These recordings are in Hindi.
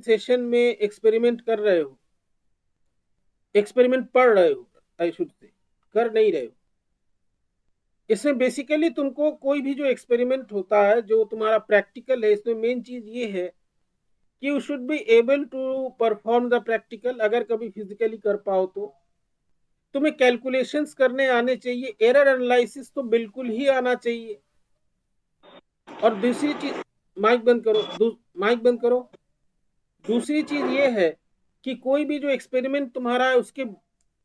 सेशन में एक्सपेरिमेंट कर रहे हो, एक्सपेरिमेंट पढ़ रहे हो, आई शुड से, कर नहीं रहे हो। इसमें बेसिकली तुमको कोई भी जो एक्सपेरिमेंट होता है, जो तुम्हारा प्रैक्टिकल है, इसमें मेन चीज ये है कि you should be able to perform the practical. अगर कभी फिजिकली कर पाओ तो तुम्हें कैलकुलेशंस करने आने चाहिए, एरर एनालिसिस तो बिल्कुल ही आना चाहिए। और दूसरी चीज, माइक बंद करो, माइक बंद करो। दूसरी चीज ये है कि कोई भी जो एक्सपेरिमेंट तुम्हारा है,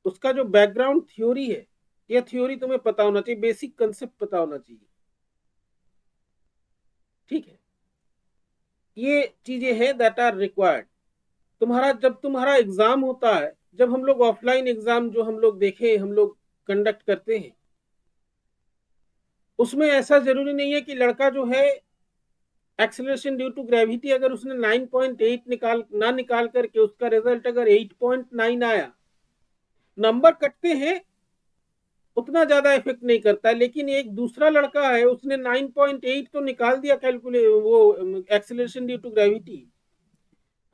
उसका जो बैकग्राउंड थ्योरी है, ये थ्योरी तुम्हें पता होना चाहिए, बेसिक कंसेप्ट पता होना चाहिए। ठीक है, ये चीजें हैं दैट आर रिक्वायर्ड। जब तुम्हारा एग्जाम होता है, जब हम लोग ऑफलाइन एग्जाम जो हम लोग देखे, हम लोग कंडक्ट करते हैं, उसमें ऐसा जरूरी नहीं है कि लड़का जो है एक्सेलरेशन ड्यू टू ग्रेविटी, अगर उसने 9.8 निकाल करके उसका रिजल्ट अगर 8.9 आया, नंबर कटते हैं, उतना ज्यादा इफेक्ट नहीं करता है। लेकिन एक दूसरा लड़का है, उसने 9.8 तो निकाल दिया वो एक्सेलरेशन ड्यू टू ग्रेविटी,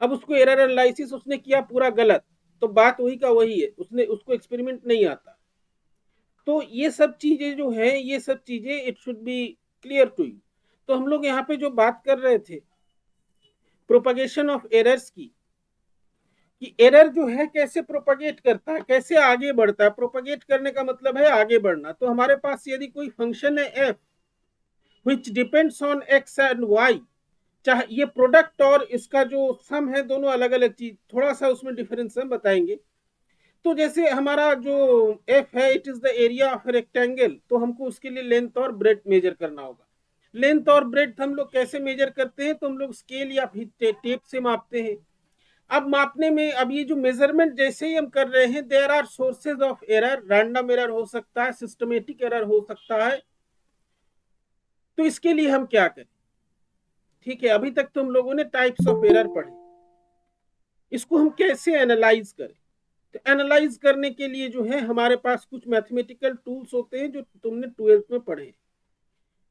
अब उसको एरर एनालिसिस उसने किया पूरा गलत, तो बात वही का वही है, उसको एक्सपेरिमेंट नहीं आता। तो ये सब चीजें जो है, ये सब चीजें it should be clear to you. तो हम लोग यहाँ पे जो बात कर रहे थे प्रोपगेशन ऑफ एरर्स की, कि एरर जो है कैसे प्रोपगेट करता है, कैसे आगे बढ़ता है। प्रोपगेट करने का मतलब है आगे बढ़ना। तो हमारे पास यदि कोई फंक्शन है F which depends on X and Y, चाहे ये प्रोडक्ट और इसका जो सम है, दोनों अलग अलग चीज, थोड़ा सा उसमें डिफरेंस हम बताएंगे। तो जैसे हमारा जो एफ है, it is the area of rectangle, तो हमको उसके लिए लेंथ और ब्रेड मेजर करना होगा। लेंथ और ब्रेड हम लोग कैसे मेजर करते हैं, तो हम लोग स्केल या फिर टेप से मापते हैं। अब मापने में, अब ये जो मेजरमेंट जैसे ही हम कर रहे हैं, there are sources of error, random error हो सकता है, सिस्टमेटिक एरर हो सकता है। तो इसके लिए हम क्या करें? ठीक है, अभी तक तो हम लोगों ने टाइप्स ऑफ एरर पढ़े, इसको हम कैसे एनालाइज करें? तो एनालाइज करने के लिए जो है हमारे पास कुछ मैथमेटिकल टूल्स होते हैं, जो तुमने 12th में पढ़े।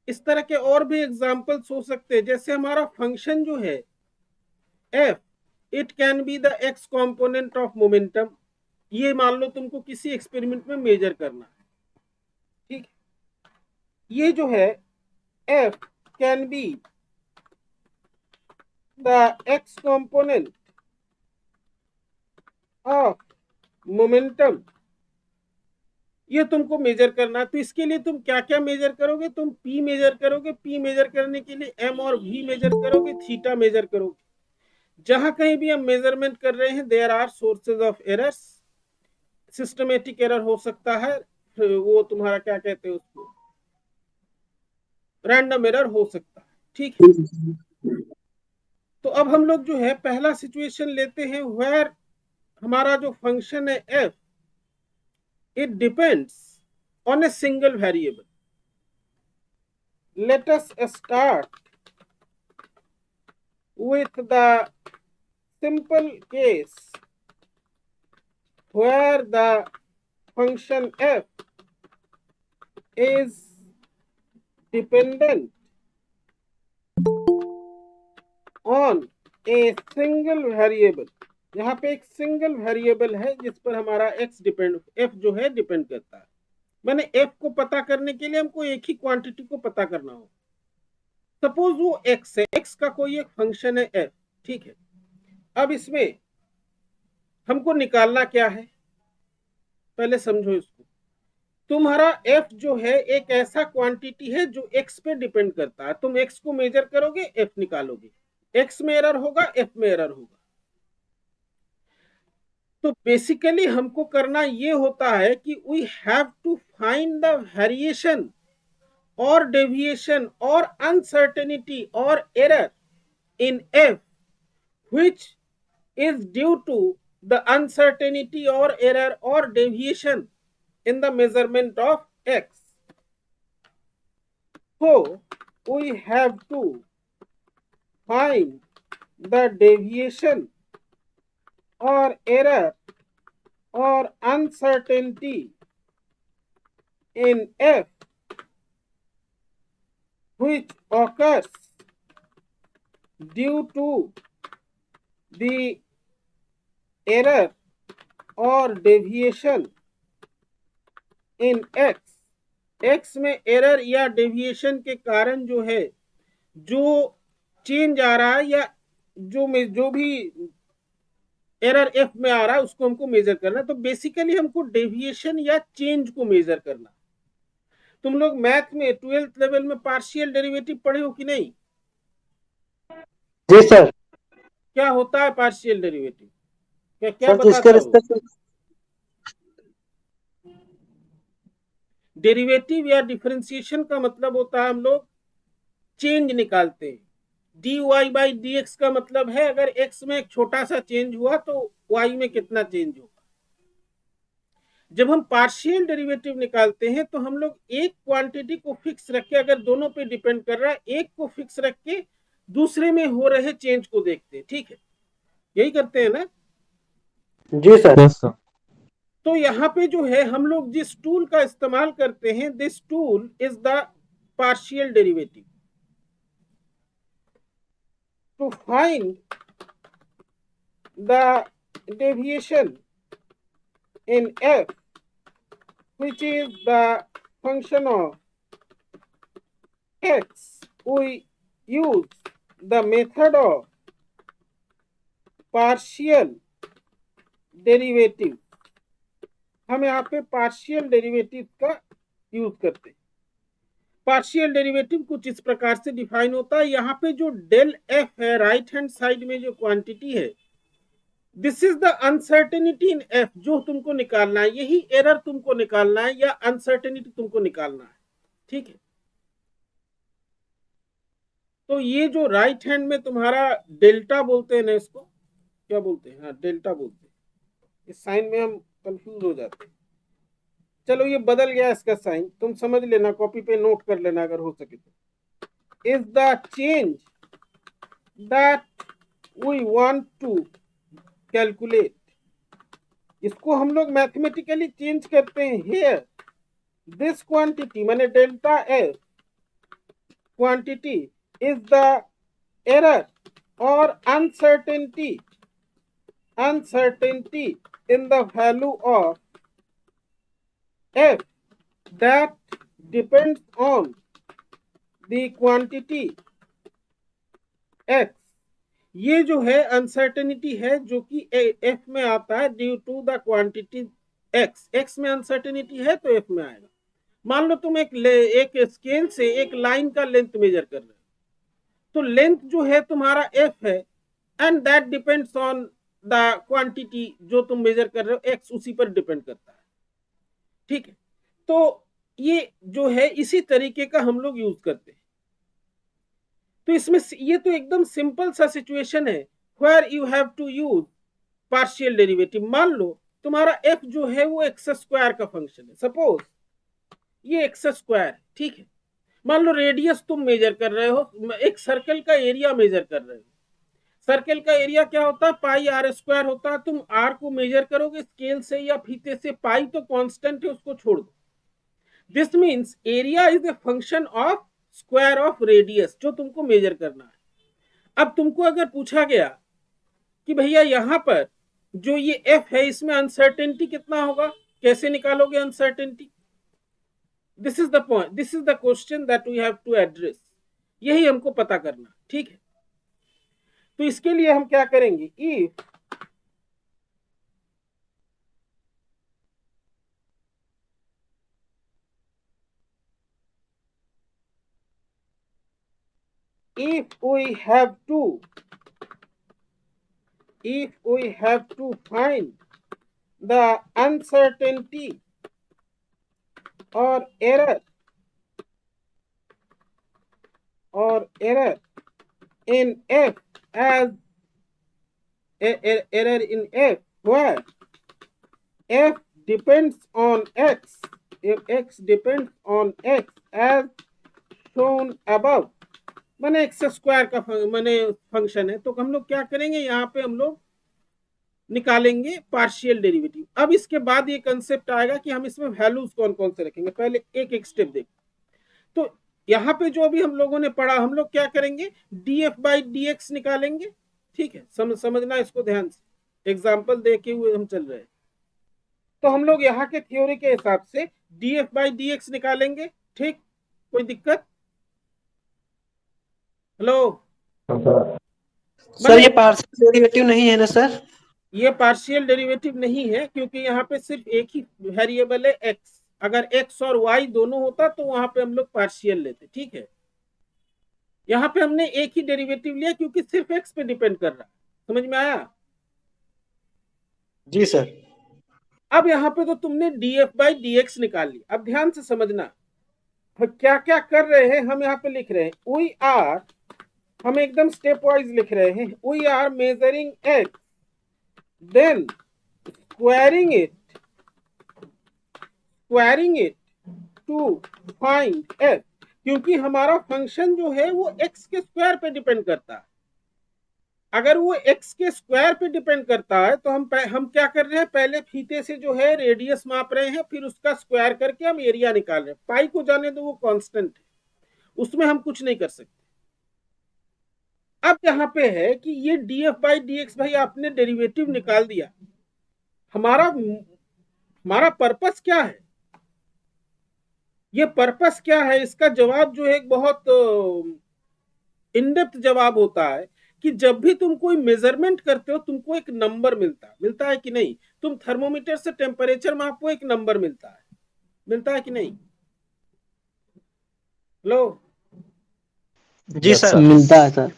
इस तरह के और भी एग्जांपल्स हो सकते हैं, जैसे हमारा फंक्शन जो है F, it can be the x component of momentum. ये मान लो तुमको किसी एक्सपेरिमेंट में मेजर करना है, ठीक है, ये जो है F can be the x component of momentum, ये तुमको मेजर करना है। तो इसके लिए तुम क्या क्या मेजर करोगे? तुम पी मेजर करोगे, पी मेजर करने के लिए एम और वी मेजर करोगे, थीटा मेजर करोगे। जहां कहीं भी हम मेजरमेंट कर रहे हैं, there are sources of errors. Systematic error हो सकता है, वो तुम्हारा क्या कहते हैं उसको, रैंडम एरर हो सकता है। ठीक है, तो अब हम लोग जो है पहला सिचुएशन लेते हैं, वेयर हमारा जो फंक्शन है F, it depends on a single variable. Let us start with the simple case where the function f is dependent on a single variable। यहाँ पे एक सिंगल वेरिएबल है जिस पर हमारा x डिपेंड, f जो है डिपेंड करता है। मैंने f को पता करने के लिए हमको एक ही क्वांटिटी को पता करना हो। सपोज वो x है, x का कोई एक फंक्शन है f, ठीक है। अब इसमें हमको निकालना क्या है, पहले समझो इसको। तुम्हारा f जो है एक ऐसा क्वांटिटी है जो x पे डिपेंड करता है। तुम x को मेजर करोगे, f निकालोगे, x में एरर होगा, f में एरर होगा। तो बेसिकली हमको करना ये होता है कि we have to find the variation और डेविएशन और अनसर्टेनिटी और error in f which is due to the uncertainty or error or deviation in the measurement of x. So we have to find the deviation or error or uncertainty in f which occurs due to the error और डेविएशन इन एक्स में एरर या डेविएशन के कारण जो है जो चेंज आ रहा है या जो भी एरर एफ में आ रहा है उसको हमको मेजर करना है। तो बेसिकली हमको डेविएशन या चेंज को मेजर करना। तुम लोग मैथ में 12th लेवल में पार्शियल डेरिवेटिव पढ़े हो कि नहीं? जी सर। क्या होता है पार्शियल डेरिवेटिव? क्या क्या सर जिसके बताता हो? रिस्पेक्ट में डेरिवेटिव या डिफरेंशिएशन का मतलब होता है हम लोग चेंज निकालते हैं। dy बाई डी एक्स का मतलब है अगर x में एक छोटा सा चेंज हुआ तो y में कितना चेंज होगा। जब हम पार्शियल डेरिवेटिव निकालते हैं तो हम लोग एक क्वांटिटी को फिक्स रख के, अगर दोनों पे डिपेंड कर रहा है, एक को फिक्स रख के दूसरे में हो रहे चेंज को देखते हैं। ठीक है, यही करते हैं ना? जी सर। Yes sir. तो यहाँ पे जो है हम लोग जिस टूल का इस्तेमाल करते हैं, this tool is the partial derivative two find the deviation in f, which is the function of x, we use the method of partial derivative। हम यहाँ पे पार्शियल डेरिवेटिव का यूज करते हैं। पार्शियल डेरिवेटिव कुछ इस प्रकार से डिफाइन होता है। यहाँ पे जो डेल एफ है राइट हैंड साइड में जो क्वांटिटी है, this is the uncertainty in F जो तुमको निकालना है। यही एरर तुमको निकालना है या अनसर्टेनिटी तुमको निकालना है। ठीक है, तो ये जो राइट हैंड में तुम्हारा डेल्टा बोलते हैं ना, इसको क्या बोलते हैं? हाँ, डेल्टा बोलते हैं। इस साइन में हम कंफ्यूज हो जाते हैं। चलो ये बदल गया इसका साइन, तुम समझ लेना, कॉपी पे नोट कर लेना अगर हो सके तो। Is the change that we want to calculate. इसको हम लोग मैथमेटिकली चेंज करते हैं। हियर दिस क्वांटिटी माने delta F quantity is the error और uncertainty in the value of f that depends on the quantity x। ये जो है अनसर्टेनिटी है जो कि f में आता है due to the quantity x में अनसर्टेनिटी है तो f में आएगा। मान लो तुम एक स्केल से एक लाइन का लेंथ मेजर कर रहे हो, तो लेंथ जो है तुम्हारा f है and that depends on the quantity जो तुम मेजर कर रहे हो, x उसी पर डिपेंड करता है। ठीक है, तो ये जो है इसी तरीके का हम लोग यूज करते हैं। तो इसमें ये तो एकदम सिंपल सा सिचुएशन है where you have to use partial derivative. मान लो तुम्हारा f जो है वो एक्स स्क्वायर का फंक्शन है, सपोज ये एक्स स्क्वायर। ठीक है, मान लो रेडियस तुम मेजर कर रहे हो, एक सर्कल का एरिया मेजर कर रहे हो। सर्कल का एरिया क्या होता है? पाई आर स्क्वायर होता है। तुम आर को मेजर करोगे स्केल से या फीते से, पाई तो कांस्टेंट है उसको छोड़ दो। This means area is a function of square of radius जो तुमको मेजर करना है। अब तुमको अगर पूछा गया कि भैया यहाँ पर जो ये एफ है इसमें अनसर्टेनिटी कितना होगा, कैसे निकालोगे uncertainty? This is the point, this is the question that we have to address. यही हमको पता करना। ठीक है, तो इसके लिए हम क्या करेंगे? if we have to find the uncertainty or error in f as error in f where f depends on x, if x depends on x as shown above, माने एक्स स्क्वायर का माने फंक्शन है, तो हम लोग क्या करेंगे? यहाँ पे हम लोग निकालेंगे पार्शियल डेरिवेटिव। अब इसके बाद ये कंसेप्ट आएगा कि हम इसमें वैल्यूज कौन कौन से रखेंगे। पहले एक एक स्टेप देख। तो यहाँ पे जो अभी हम लोगों ने पढ़ा, हम लोग क्या करेंगे? df बाई dx निकालेंगे। ठीक है, समझना इसको ध्यान से, एग्जाम्पल दे के हुए हम चल रहे हैं। तो हम लोग यहाँ के थ्योरी के हिसाब से df बाई dx निकालेंगे, ठीक, कोई दिक्कत? हेलो सर ये पार्शियल डेरिवेटिव नहीं है ना सर? ये पार्शियल डेरिवेटिव नहीं है, क्योंकि यहाँ पे सिर्फ एक ही वेरिएबल है x। अगर x और y दोनों होता तो वहां पे हम लोग पार्शियल लेते, ठीक है। यहाँ पे हमने एक ही डेरिवेटिव लिया क्योंकि सिर्फ x पे डिपेंड कर रहा है। समझ में आया? जी सर। अब यहाँ पे तो तुमने df बाई dx निकाल ली। अब ध्यान से समझना क्या क्या कर रहे हैं हम। यहाँ पे लिख रहे हैं वी आर, हम एकदम स्टेप वाइज लिख रहे हैं, we are measuring x, then squaring it to find f, क्योंकि हमारा फंक्शन जो है वो x के स्क्वायर पे डिपेंड करता है। अगर वो x के स्क्वायर पे डिपेंड करता है तो हम क्या कर रहे हैं, पहले फीते से जो है रेडियस माप रहे हैं, फिर उसका स्क्वायर करके हम एरिया निकाल रहे हैं। पाई को जाने दो, वो कांस्टेंट है, उसमें हम कुछ नहीं कर सकते। अब यहाँ पे है कि ये df बाई dx, भाई आपने डेरिवेटिव निकाल दिया, हमारा पर्पस क्या है? ये पर्पस क्या है, इसका जवाब जो है एक बहुत इन डेप्थ जवाब होता है कि जब भी तुम कोई मेजरमेंट करते हो तुमको एक नंबर मिलता है कि नहीं? तुम थर्मोमीटर से टेम्परेचर मापो, एक नंबर मिलता है कि नहीं? लो जी सर, मिलता है सर।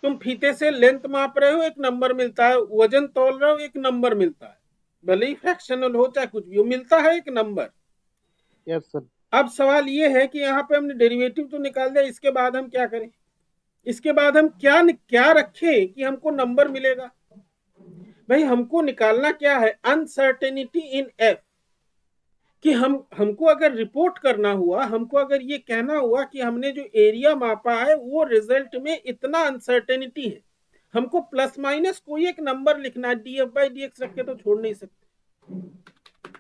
तुम फीते से लेंथ माप रहे हो, एक नंबर मिलता है। वजन तौल रहे हो, एक नंबर मिलता है। भले ही फ्रैक्शनल हो चाहे कुछ भी हो, मिलता है एक नंबर। Yes sir. अब सवाल ये है कि यहाँ पे हमने डेरिवेटिव तो निकाल दिया, इसके बाद हम क्या करें? इसके बाद हम क्या रखें कि हमको नंबर मिलेगा? भाई हमको निकालना क्या है, अनसर्टेनिटी इन एफ। कि हमको अगर रिपोर्ट करना हुआ, हमको अगर ये कहना हुआ कि हमने जो एरिया मापा है वो रिजल्ट में इतना अनसर्टेनिटी है, हमको प्लस माइनस कोई एक नंबर लिखना है। df बाई dx रख के तो छोड़ नहीं सकते।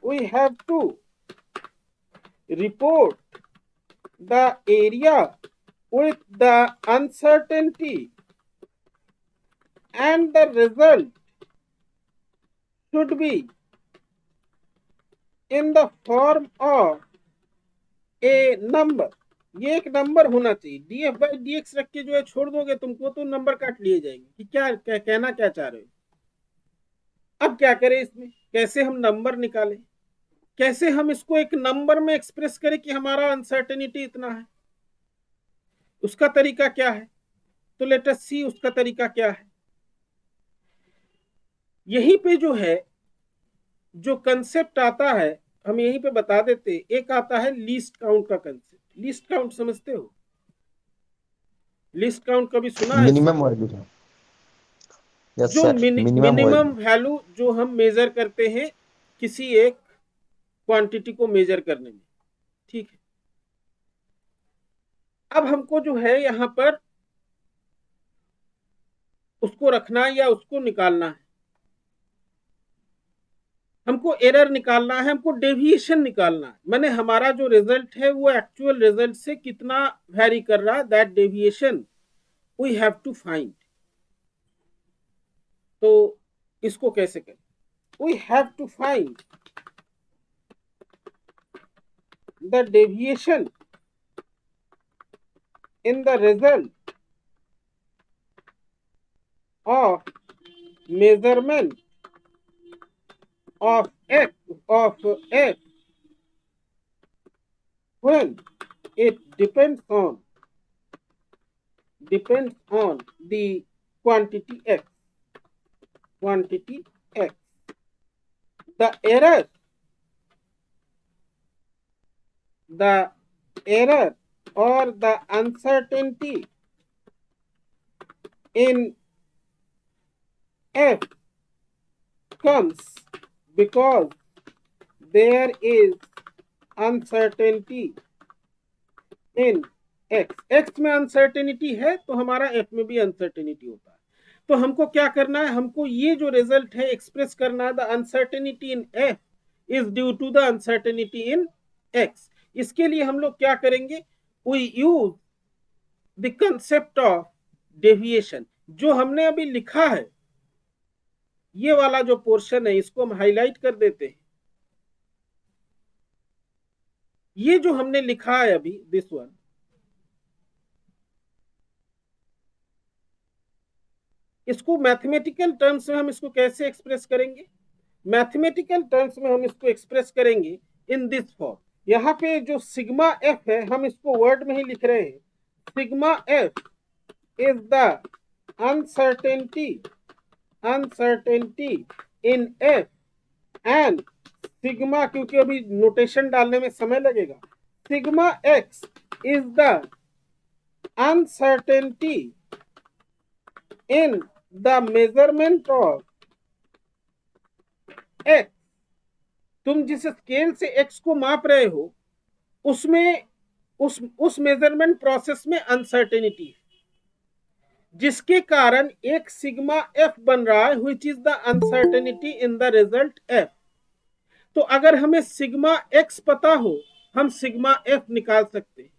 We have to report the area with the uncertainty and the result should be in the form of a number। ये एक नंबर होना चाहिए। df बाई dx रख के जो है छोड़ दोगे तुमको तो नंबर काट लिए जाएंगे कि क्या कहना क्या चाह रहे हो। अब क्या करें इसमें, कैसे हम नंबर निकालें, कैसे हम इसको एक नंबर में एक्सप्रेस करें कि हमारा अनसर्टेनिटी इतना है? उसका तरीका क्या है? तो लेट अस सी उसका तरीका क्या है। यहीं पे जो है जो कंसेप्ट आता है हम यहीं पे बता देते। एक आता है लीस्ट काउंट का कंसेप्ट। लीस्ट काउंट समझते हो? लीस्ट काउंट कभी सुना है? मिनिमम वैल्यू है। यस जो सर, मिनिमम वैल्यू जो हम मेजर करते हैं किसी एक क्वांटिटी को मेजर करने में, ठीक है। अब हमको जो है यहाँ पर उसको रखना है या उसको निकालना है। हमको एरर निकालना है, हमको डेविएशन निकालना है। माने हमारा जो रिजल्ट है वो एक्चुअल रिजल्ट से कितना वेरी कर रहा है, that deviation we have to find. तो इसको कैसे करें? We have to find the deviation in the result of measurement of f when it depends on the quantity x. The error or the uncertainty in f comes because there is uncertainty in x। x में अनसर्टेनिटी है तो हमारा f में भी अनसर्टेनिटी होता है। तो हमको क्या करना है, हमको ये जो रिजल्ट है एक्सप्रेस करना है। The uncertainty in f is due to the uncertainty in x। इसके लिए हम लोग क्या करेंगे, we use the concept of deviation. जो हमने अभी लिखा है, ये वाला जो पोर्शन है इसको हम हाईलाइट कर देते हैं। ये जो हमने लिखा है अभी, दिस वन, इसको मैथमेटिकल टर्म्स में हम इसको कैसे एक्सप्रेस करेंगे? मैथमेटिकल टर्म्स में हम इसको एक्सप्रेस करेंगे इन दिस फॉर्म। यहाँ पे जो सिग्मा एफ है हम इसको वर्ड में ही लिख रहे हैं। Sigma F is the uncertainty in F and sigma, क्योंकि अभी नोटेशन डालने में समय लगेगा, sigma x is the uncertainty in the measurement of x. तुम जिस स्केल से एक्स को माप रहे हो उसमें उस मेजरमेंट प्रोसेस में अनसर्टेनिटी है, जिसके कारण एक सिग्मा एफ बन रहा है, which is the uncertainty in the result F. तो अगर हमें सिग्मा एक्स पता हो हम सिग्मा एफ निकाल सकते हैं,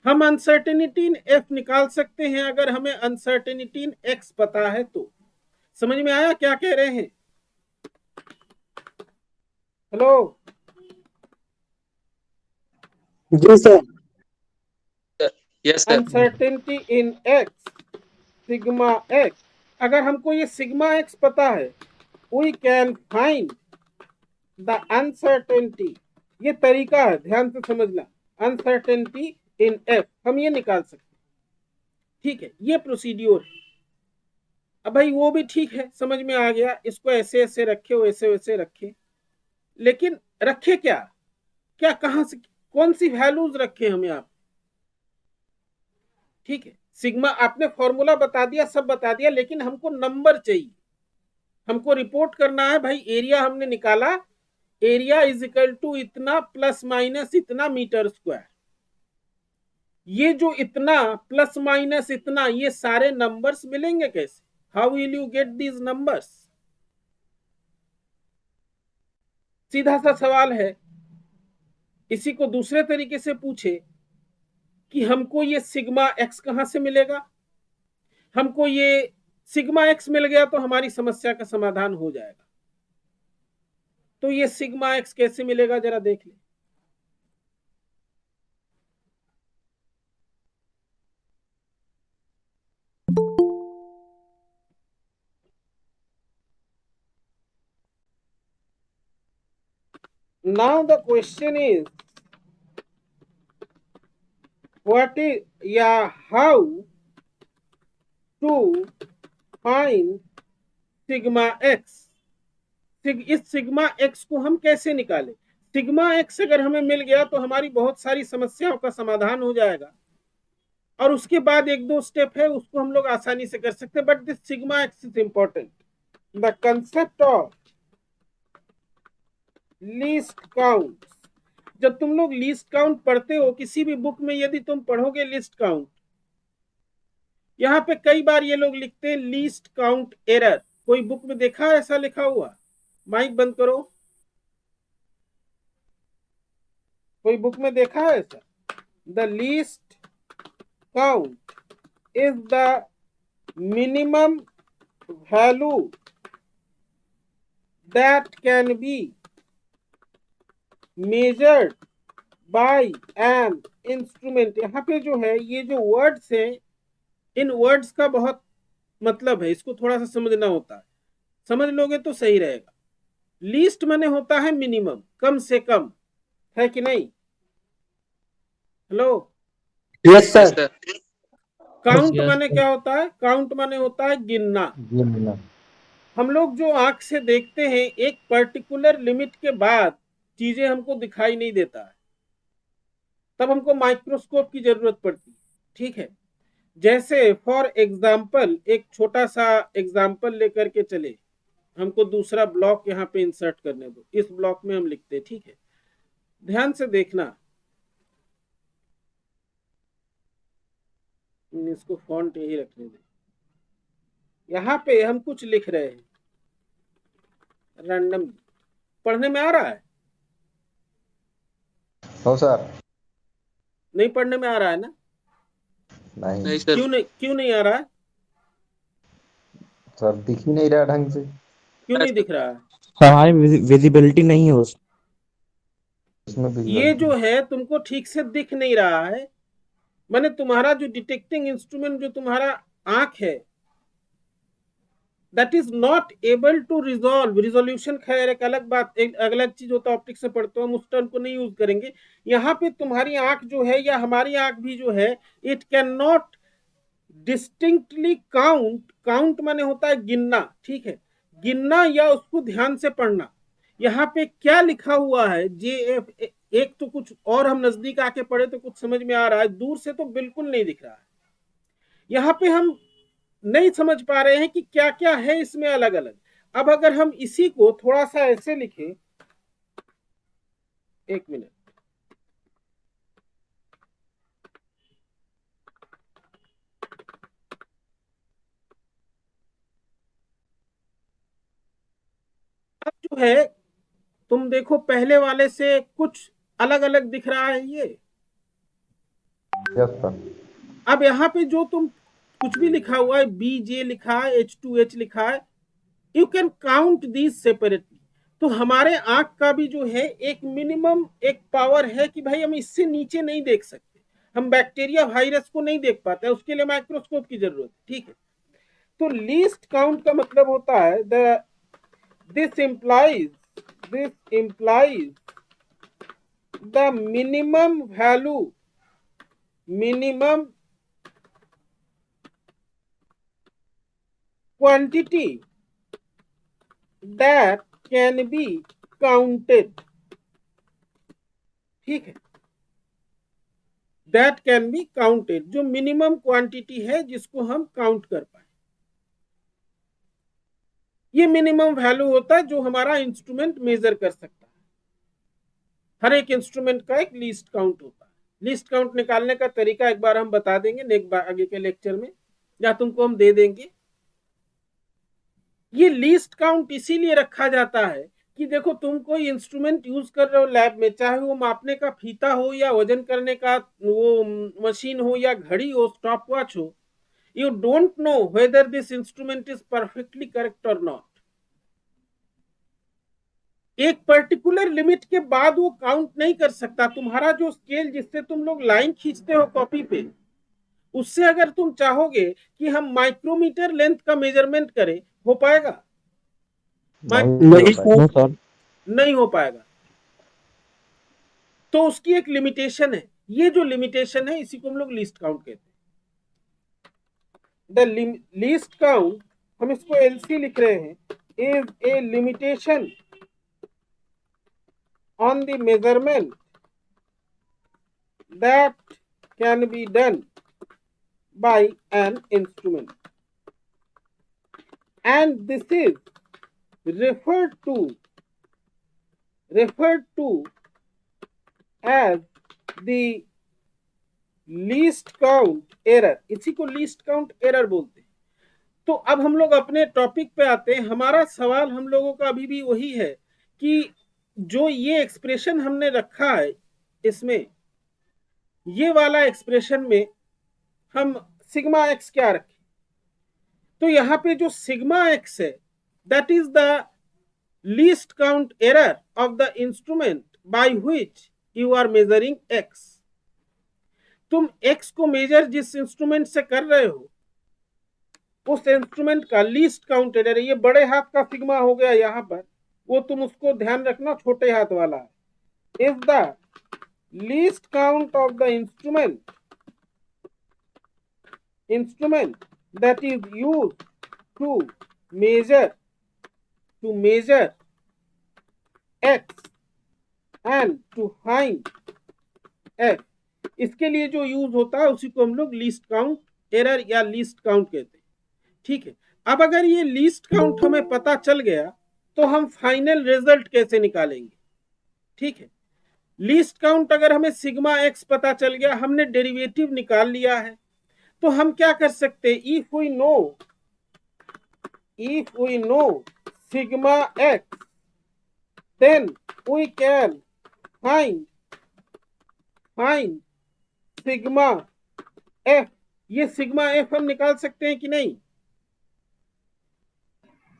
हम अनसर्टेनिटी इन एफ निकाल सकते हैं अगर हमें अनसर्टेनिटी इन एक्स पता है तो। समझ में आया क्या कह रहे हैं? हेलो जी sir. Yes sir. Uncertainty in X sigma X, अगर हमको ये सिग्मा एक्स पता है, we can find the uncertainty. ये तरीका है, ध्यान से समझना, अनसर्टेनिटी इन एफ हम ये निकाल सकते हैं। ठीक है, ये प्रोसीड्योर है। अब भाई वो भी ठीक है, समझ में आ गया, इसको ऐसे ऐसे रखे, वैसे वैसे रखे, लेकिन रखे क्या क्या, कहां से, कौन सी वैल्यूज रखे हम यहाँ? ठीक है, सिग्मा आपने फॉर्मूला बता दिया, सब बता दिया, लेकिन हमको नंबर चाहिए। हमको रिपोर्ट करना है भाई, एरिया हमने निकाला, एरिया इज इक्वल टू इतना प्लस माइनस इतना मीटर स्क्वायर। ये जो इतना प्लस माइनस इतना, ये सारे नंबर्स मिलेंगे कैसे? How will you get these numbers? सीधा सा सवाल है। इसी को दूसरे तरीके से पूछे कि हमको ये सिग्मा एक्स कहां से मिलेगा, हमको ये सिग्मा एक्स मिल गया तो हमारी समस्या का समाधान हो जाएगा। तो ये सिग्मा एक्स कैसे मिलेगा जरा देख ले। Now the question is, what is, yeah, how to find sigma x? इस सिग्मा एक्स को हम कैसे निकालें? सिग्मा एक्स अगर हमें मिल गया तो हमारी बहुत सारी समस्याओं का समाधान हो जाएगा, और उसके बाद एक दो स्टेप है उसको हम लोग आसानी से कर सकते हैं। But this sigma x is important. The concept of least count, जब तुम लोग लीस्ट काउंट पढ़ते हो किसी भी बुक में, यदि तुम पढ़ोगे लीस्ट काउंट, यहाँ पे कई बार ये लोग लिखते हैं लीस्ट काउंट एरर। कोई बुक में देखा है ऐसा लिखा हुआ? माइक बंद करो। कोई बुक में देखा है ऐसा? The least count is the minimum value that can be measured by an instrument. यहाँ पे जो है ये जो वर्ड्स हैं, इन वर्ड्स का बहुत मतलब है, इसको थोड़ा सा समझना होता है। समझ लोगे तो सही रहेगा। लीस्ट माने होता है मिनिमम, कम से कम, है कि नहीं? Hello, yes sir. काउंट माने क्या होता है? काउंट माने होता है गिनना। हम लोग जो आंख से देखते हैं, एक पर्टिकुलर लिमिट के बाद चीजें हमको दिखाई नहीं देता है, तब हमको माइक्रोस्कोप की जरूरत पड़ती है। ठीक है, जैसे फॉर एग्जाम्पल, एक छोटा सा एग्जाम्पल लेकर के चले, हमको दूसरा ब्लॉक यहाँ पे इंसर्ट करने दो, इस ब्लॉक में हम लिखते हैं। ठीक है, ध्यान से देखना, इसको फॉन्ट यही रखने दे। यहाँ पे हम कुछ लिख रहे हैं रैंडम, पढ़ने में आ रहा है? No sir. नहीं पढ़ने में आ रहा है ना? नहीं क्यों नहीं आ रहा है? सर दिख ही नहीं रहा ढंग से। क्यों नहीं दिख रहा है? हमारी विजिबिलिटी नहीं है उसमें ये visibility। जो है तुमको ठीक से दिख नहीं रहा है, माने तुम्हारा जो डिटेक्टिंग इंस्ट्रूमेंट, जो तुम्हारा आंख है, that is not able to resolve. Resolution खैर एक अलग बात, एक अलग चीज होता है, ऑप्टिक्स से पढ़ते हो हम, उस टर्म को नहीं यूज करेंगे। यहाँ पे तुम्हारी आंख जो है, या हमारी आंख भी जो है, it can not distinctly count. Count माने होता है गिनना, ठीक है, गिनना या उसको ध्यान से पढ़ना। यहाँ पे क्या लिखा हुआ है जे एफ, एक तो कुछ और हम नजदीक आके पढ़े तो कुछ समझ में आ रहा है, दूर से तो बिल्कुल नहीं दिख रहा है। यहाँ पे हम नहीं समझ पा रहे हैं कि क्या क्या है इसमें अलग अलग। अब अगर हम इसी को थोड़ा सा ऐसे लिखें, एक मिनट, अब जो है तुम देखो पहले वाले से कुछ अलग अलग दिख रहा है ये। Yes sir. अब यहाँ पे जो तुम कुछ भी लिखा हुआ है, बी जे लिखा है, H2H लिखा है, you can count these separately. तो हमारे आंख का भी जो है एक मिनिमम एक पावर है कि भाई हम इससे नीचे नहीं देख सकते, हम बैक्टीरिया वायरस को नहीं देख पाते, उसके लिए माइक्रोस्कोप की जरूरत है, ठीक है। तो लीस्ट काउंट का मतलब होता है this implies the minimum quantity that can be counted, ठीक है, दैट कैन बी काउंटेड, जो मिनिमम क्वांटिटी है जिसको हम काउंट कर पाए। ये मिनिमम वैल्यू होता है जो हमारा इंस्ट्रूमेंट मेजर कर सकता है। हर एक इंस्ट्रूमेंट का एक लीस्ट काउंट होता है। लीस्ट काउंट निकालने का तरीका एक बार हम बता देंगे नेक्स्ट बार आगे के लेक्चर में, या तुमको हम दे देंगे। ये लीस्ट काउंट इसीलिए रखा जाता है कि देखो तुम कोई इंस्ट्रूमेंट यूज कर रहे हो लैब में, चाहे वो मापने का फीता हो या वजन करने का वो मशीन हो या घड़ी हो, स्टॉप वॉच हो, you don't know whether this instrument is perfectly correct और नॉट। एक पर्टिकुलर लिमिट के बाद वो काउंट नहीं कर सकता। तुम्हारा जो स्केल जिससे तुम लोग लाइन खींचते हो कॉपी पे, उससे अगर तुम चाहोगे कि हम माइक्रोमीटर लेंथ का मेजरमेंट करें, हो पाएगा? नहीं हो पाएगा। तो उसकी एक लिमिटेशन है, ये जो लिमिटेशन है इसी को हम लोग लीस्ट काउंट कहते हैं। द लीस्ट काउंट, हम इसको एलसी लिख रहे हैं, is a limitation on the measurement that can be done by an instrument, and this is referred to as the least count error। इसी को least count error बोलते हैं। तो अब हम लोग अपने टॉपिक पे आते हैं। हमारा सवाल हम लोगों का अभी भी वही है कि जो ये एक्सप्रेशन हमने रखा है, इसमें ये वाला एक्सप्रेशन में हम सिग्मा एक्स क्या रखें? तो यहां पे जो सिग्मा एक्स है, that is the least count error of the instrument by which you are measuring X. तुम एक्स को मेजर जिस इंस्ट्रूमेंट से कर रहे हो, उस इंस्ट्रूमेंट का लीस्ट काउंट एरर, ये बड़े हाथ का सिग्मा हो गया यहां पर, वो तुम उसको ध्यान रखना छोटे हाथ वाला है, is the least count of the instrument that is used to measure x and to find f। इसके लिए जो यूज होता है उसी को हम लोग लीस्ट काउंट एरर या लीस्ट काउंट कहते हैं, ठीक है। अब अगर ये लीस्ट काउंट हमें पता चल गया तो हम फाइनल रिजल्ट कैसे निकालेंगे? ठीक है, लीस्ट काउंट अगर हमें सिग्मा एक्स पता चल गया, हमने डेरिवेटिव निकाल लिया है, तो हम क्या कर सकते हैं? If we know sigma X, then we can find sigma F. ये सिग्मा एफ हम निकाल सकते हैं कि नहीं?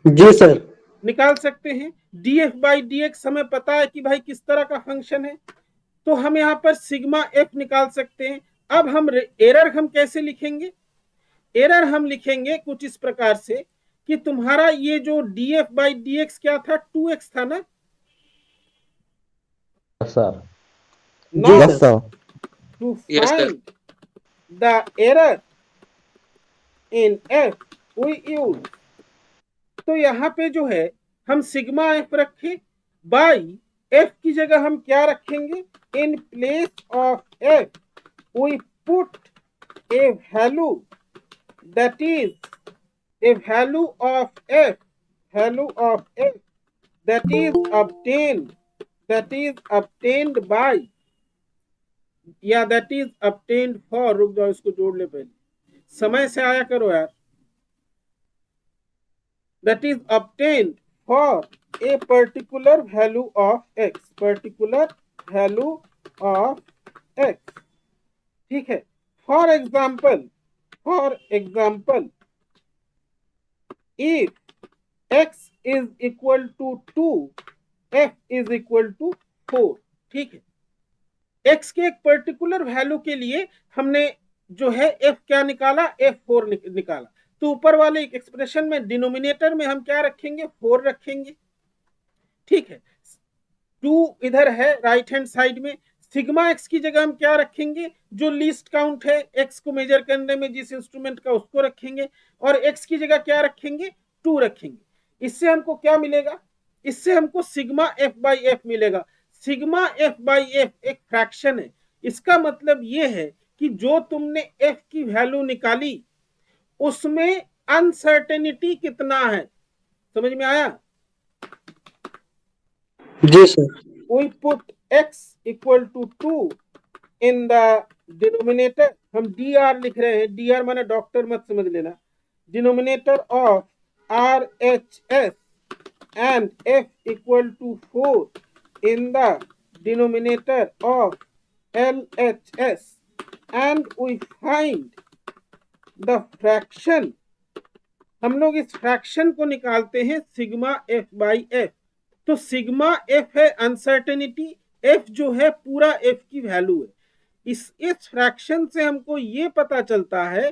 जी सर। निकाल सकते हैं। df बाई dx हमें पता है कि भाई किस तरह का फंक्शन है, तो हम यहाँ पर सिग्मा एफ निकाल सकते हैं। अब हम एरर हम कैसे लिखेंगे? एरर हम लिखेंगे कुछ इस प्रकार से कि तुम्हारा ये जो df बाई dx क्या था, 2x था ना? sir. Now Yes, sir. to Yes, sir. find the error in f we use, तो यहाँ पे जो है हम सिग्मा एफ रखें, बाई एफ की जगह हम क्या रखेंगे? In place of F we put a value that is a value of f, value of f that is obtained by, या that is obtained for, रुक जाओ इसको जोड़ ले पहले, समय से आया करो यार, that is obtained for a particular value of x, particular value of x, ठीक है। for example if x is equal to 2, f is equal to 4, ठीक है। x के एक पर्टिकुलर वैल्यू के लिए हमने जो है f क्या निकाला? f4 निकाला। तो ऊपर वाले एक एक्सप्रेशन में डिनोमिनेटर में हम क्या रखेंगे? 4 रखेंगे, ठीक है। 2 इधर है राइट हैंड साइड में, सिग्मा एक्स की जगह हम क्या रखेंगे? जो लीस्ट काउंट है एक्स को मेजर करने में जिस इंस्ट्रूमेंट का, उसको रखेंगे, और एक्स की जगह क्या रखेंगे? 2 रखेंगे। इससे हमको क्या मिलेगा? इससे हमको सिग्मा एफ बाई एफ मिलेगा। सिग्मा एफ बाई एफ एक फ्रैक्शन है, इसका मतलब ये है कि जो तुमने एफ की वैल्यू निकाली उसमें अनसर्टेनिटी कितना है, समझ में आया? जी sir. we put x equal to 2 in the denominator, हम dr लिख रहे हैं, dr माने डॉक्टर मत समझ लेना, denominator of RHS and f equal to 4 in the denominator of LHS, and we find the fraction, हम लोग इस फ्रैक्शन को निकालते हैं सिग्मा एफ बाई एफ। तो सिग्मा एफ है अनसर्टेनिटी, एफ जो है पूरा एफ की वैल्यू है। इस फ्रैक्शन से हमको ये पता चलता है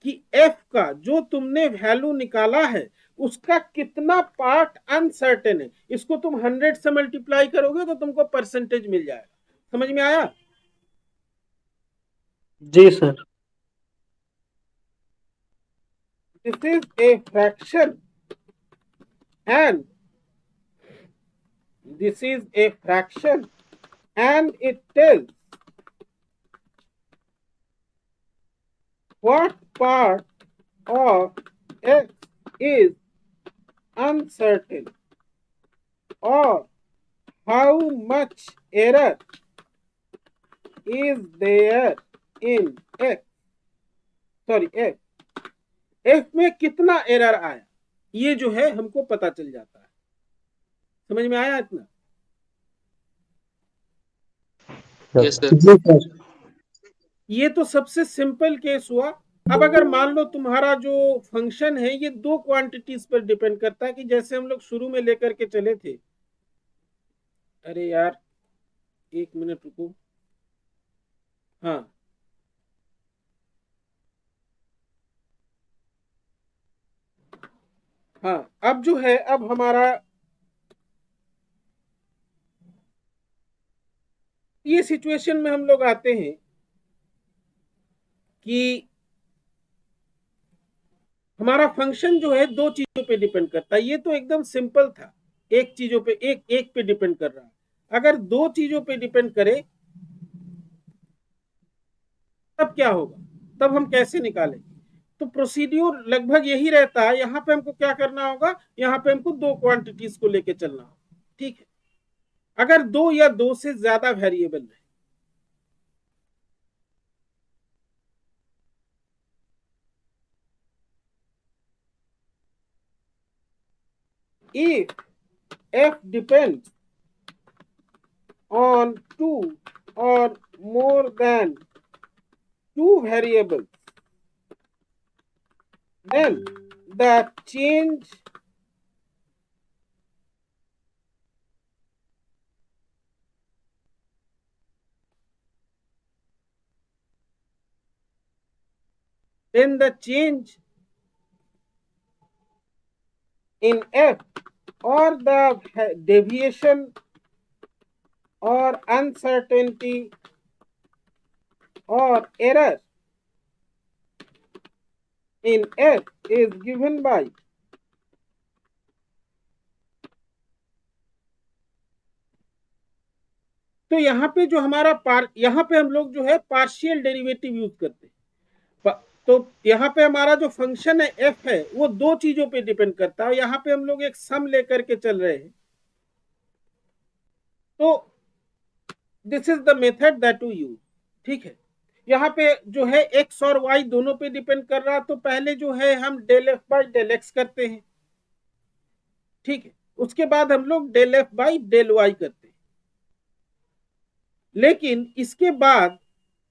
कि एफ का जो तुमने वैल्यू निकाला है उसका कितना पार्ट अनसर्टेन है। इसको तुम 100 से मल्टीप्लाई करोगे तो तुमको परसेंटेज मिल जाएगा। समझ में आया? जी sir. This is a fraction and this is a fraction and it tells what part of x is uncertain or how much error is there in x, sorry f, f में कितना एरर आया ये जो है हमको पता चल जाता है। समझ में आया इतना? Yes, sir. जी सर। ये तो सबसे सिंपल केस हुआ। अब अगर मान लो तुम्हारा जो फंक्शन है ये दो क्वांटिटीज पर डिपेंड करता है, कि जैसे हम लोग शुरू में लेकर के चले थे, अरे यार एक मिनट रुको, हाँ हाँ, अब जो है अब हमारा ये सिचुएशन में हम लोग आते हैं कि हमारा फंक्शन जो है दो चीजों पे डिपेंड करता है। ये तो एकदम सिंपल था, एक चीजों पे एक पे डिपेंड कर रहा है। अगर दो चीजों पे डिपेंड करे तब क्या होगा, तब हम कैसे निकालेंगे? तो प्रोसीड्यूर लगभग यही रहता है। यहाँ पे हमको क्या करना होगा, यहाँ पे हमको दो क्वांटिटीज को लेके चलना होगा, ठीक है। अगर दो या दो से ज्यादा वेरिएबल है, if f depends on two or more than two variables, then the change then the change in f or the deviation or uncertainty or error in f is given by तो यहाँ पे जो हमारा यहाँ पे हम लोग जो है पार्शियल डेरिवेटिव यूज करते हैं। तो यहाँ पे हमारा जो फंक्शन है एफ है वो दो चीजों पे डिपेंड करता है। यहाँ पे हम लोग एक सम लेकर के चल रहे हैं। तो this is the method that we use. ठीक है, यहाँ पे जो है एक्स और वाई दोनों पे डिपेंड कर रहा है। तो पहले जो है हम del F by del X करते हैं। ठीक है, उसके बाद हम लोग del F by del Y करते हैं। लेकिन इसके बाद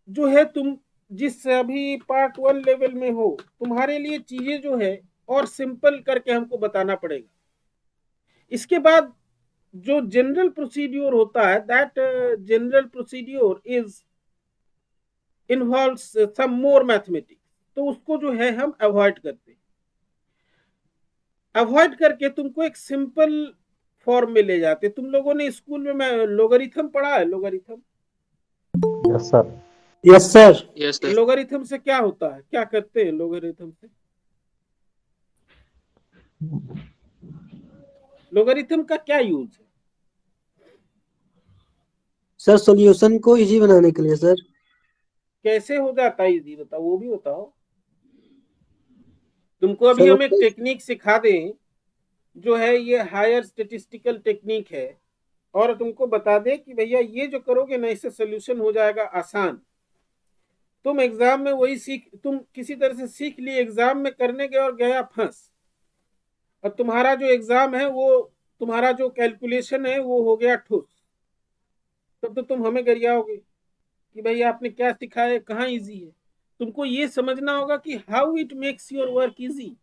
जो है तुम जिस अभी पार्ट 1 लेवल में हो, तुम्हारे लिए चीजें जो है और सिंपल करके हमको बताना पड़ेगा। इसके बाद जो जनरल प्रोसीड्यूर होता है, that general procedure is involves some more mathematics, तो उसको जो है हम अवॉइड करते हैं। अवॉइड करके तुमको एक सिंपल फॉर्म में ले जाते। तुम लोगों ने स्कूल में मैं लोगरिथम पढ़ा है? Logarithm? Yes sir. Yes sir. Yes sir. Logarithm से क्या होता है, क्या करते हैं लोगरिथम से? लोगरिथम का क्या यूज है सर? सॉल्यूशन को इजी बनाने के लिए सर। कैसे हो जाता है इजी, बताओ, वो भी बताओ। तुमको अभी हम एक टेक्निक सिखा दें जो है ये हायर स्टेटिस्टिकल टेक्निक है, और तुमको बता दे कि भैया ये जो करोगे ना इससे सोल्यूशन हो जाएगा आसान। तुम एग्जाम में वही तुम किसी तरह से सीख लिए, एग्जाम में करने गए और गया फंस, और तुम्हारा जो एग्जाम है वो तुम्हारा जो कैलकुलेशन है वो हो गया ठुस। तब तो तुम हमें गरियाओगे कि भैया आपने क्या सिखाया, कहाँ इजी है। तुमको ये समझना होगा कि how it makes your work easy.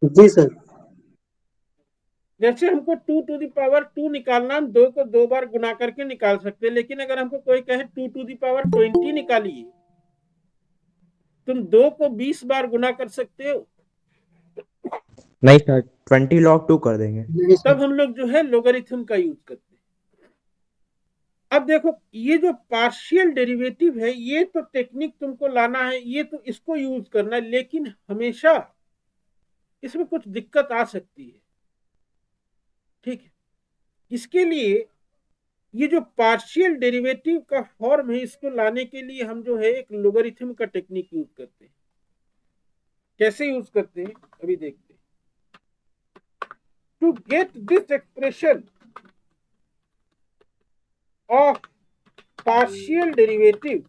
जी सर। जैसे हमको 2 टू द पावर 2 निकालना, हम 2 को 2 बार गुना करके निकाल सकते हैं। लेकिन अगर हमको कोई कहे 2 टू द पावर 20 निकालिए, तुम 2 को 20 बार गुना कर सकते हो? नहीं सर, 20 log 2 कर देंगे। तब हम लोग जो है लोगरिथम का यूज करते हैं। अब देखो ये जो पार्शियल डेरिवेटिव है ये तो टेक्निक तुमको लाना है, ये तो इसको यूज करना है, लेकिन हमेशा इसमें कुछ दिक्कत आ सकती है। ठीक है, इसके लिए ये जो पार्शियल डेरिवेटिव का फॉर्म है इसको लाने के लिए हम जो है एक लोगरिथम का टेक्निक यूज करते हैं। कैसे यूज करते हैं अभी देखते हैं। To get this expression of partial derivative,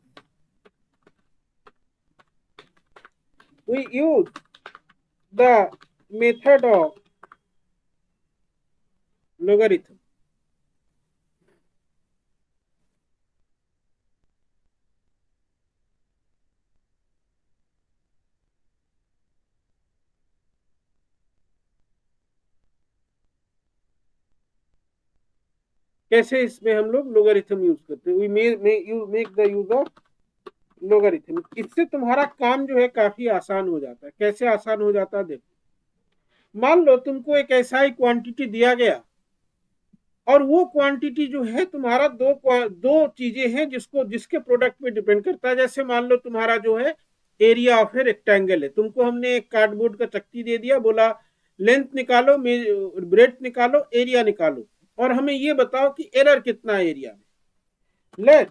we use the method of logarithm. कैसे इसमें हम लोग लोगरिथम यूज करते हैं? We make the use of logarithm. इससे तुम्हारा काम जो है काफी आसान हो जाता है। कैसे आसान हो जाता है देखो, मान लो तुमको एक ऐसा ही क्वांटिटी दिया गया, और वो क्वांटिटी जो है तुम्हारा दो चीजें हैं जिसके प्रोडक्ट पे डिपेंड करता है। जैसे मान लो तुम्हारा जो है एरिया ऑफ ए रेक्टेंगल है, तुमको हमने एक कार्डबोर्ड का चक्की दे दिया, बोला लेंथ निकालो, ब्रेड्थ निकालो, एरिया निकालो, और हमें ये बताओ कि एरर कितना है एरिया में। Let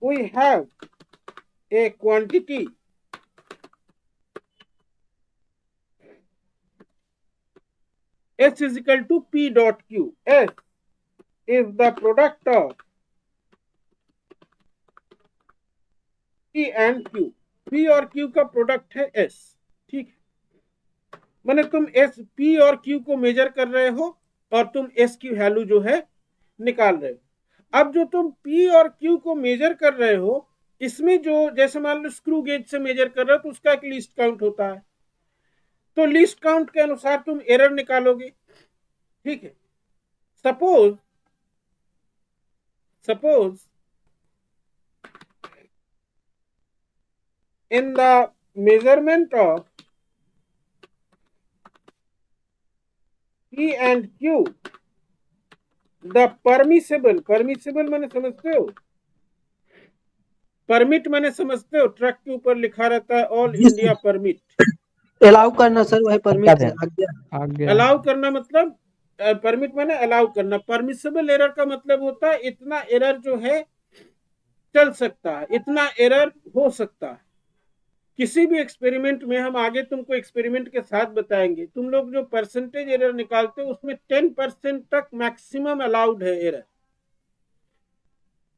we have a quantity S is equal to P dot Q. S is the product of P and Q. P और Q का प्रोडक्ट है S। ठीक है, माने तुम S P और Q को मेजर कर रहे हो और तुम S की वैल्यू जो है निकाल रहे हो। अब जो तुम P और Q को मेजर कर रहे हो, इसमें जो जैसे मान लो स्क्रू गेज से मेजर कर रहे हो तो उसका एक लिस्ट काउंट होता है, तो लिस्ट काउंट के अनुसार तुम एरर निकालोगे। ठीक है, suppose in the measurement of P and Q, the permissible माने समझते हो, परमिट माने समझते हो, ट्रक के ऊपर लिखा रहता है ऑल इंडिया परमिट, अलाउ करना सर, वही परमिट है, आज्ञा। अलाउ करना मतलब परमिट माने अलाउ करना। परमिसिबल एरर का मतलब होता है इतना एरर जो है चल सकता है, इतना एरर हो सकता है। किसी भी एक्सपेरिमेंट में, हम आगे तुमको एक्सपेरिमेंट के साथ बताएंगे, तुम लोग जो परसेंटेज एरर निकालते हो उसमें 10% तक मैक्सिमम अलाउड है एरर,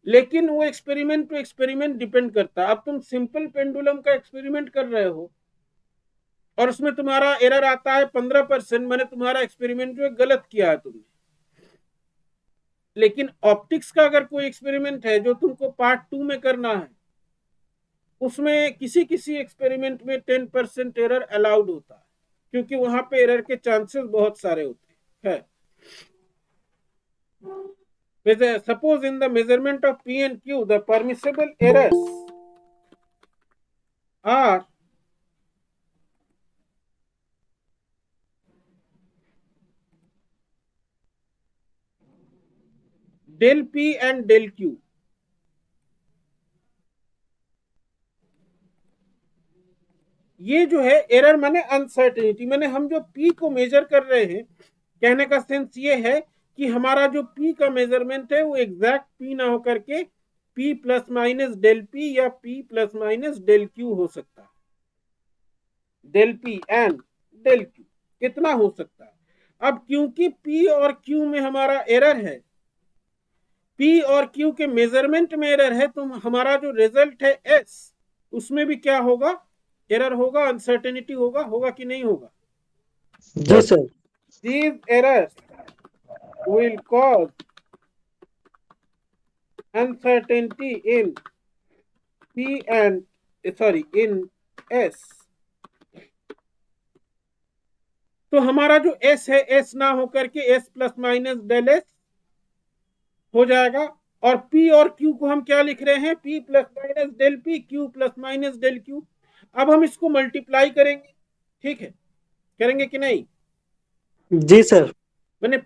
लेकिन वो एक्सपेरिमेंट टू एक्सपेरिमेंट डिपेंड करता है। अब तुम सिंपल पेंडुलम का एक्सपेरिमेंट कर रहे हो और उसमें तुम्हारा एरर आता है 15%, मैंने तुम्हारा एक्सपेरिमेंट जो है गलत किया है तुमने। लेकिन ऑप्टिक्स का अगर कोई एक्सपेरिमेंट है जो तुमको पार्ट 2 में करना है, उसमें किसी किसी एक्सपेरिमेंट में 10% एरर अलाउड होता है, क्योंकि वहां पे एरर के चांसेस बहुत सारे होते हैं। Suppose in the measurement of P and Q, the permissible errors are del P and del Q. ये जो है एरर माने अनसर्टेनिटी, माने हम जो P को मेजर कर रहे हैं, कहने का सेंस ये है कि हमारा जो P का मेजरमेंट है वो एग्जैक्ट P ना होकर के P plus minus del P या P plus minus del Q हो सकता है, del P and del Q कितना हो सकता है। अब क्योंकि P और Q में हमारा एरर है, P और Q के मेजरमेंट में एरर है, तो हमारा जो रिजल्ट है S, उसमें भी क्या होगा, एरर होगा, अनसर्टेनिटी होगा कि नहीं होगा? जी sir. These errors will cause uncertainty in P and in S। तो हमारा जो S है, S ना होकर के S plus minus del S हो जाएगा, और P और Q को हम क्या लिख रहे हैं, P plus minus del P, Q plus minus del Q। अब हम इसको मल्टीप्लाई करेंगे, ठीक है, करेंगे कि नहीं? जी सर। मैंने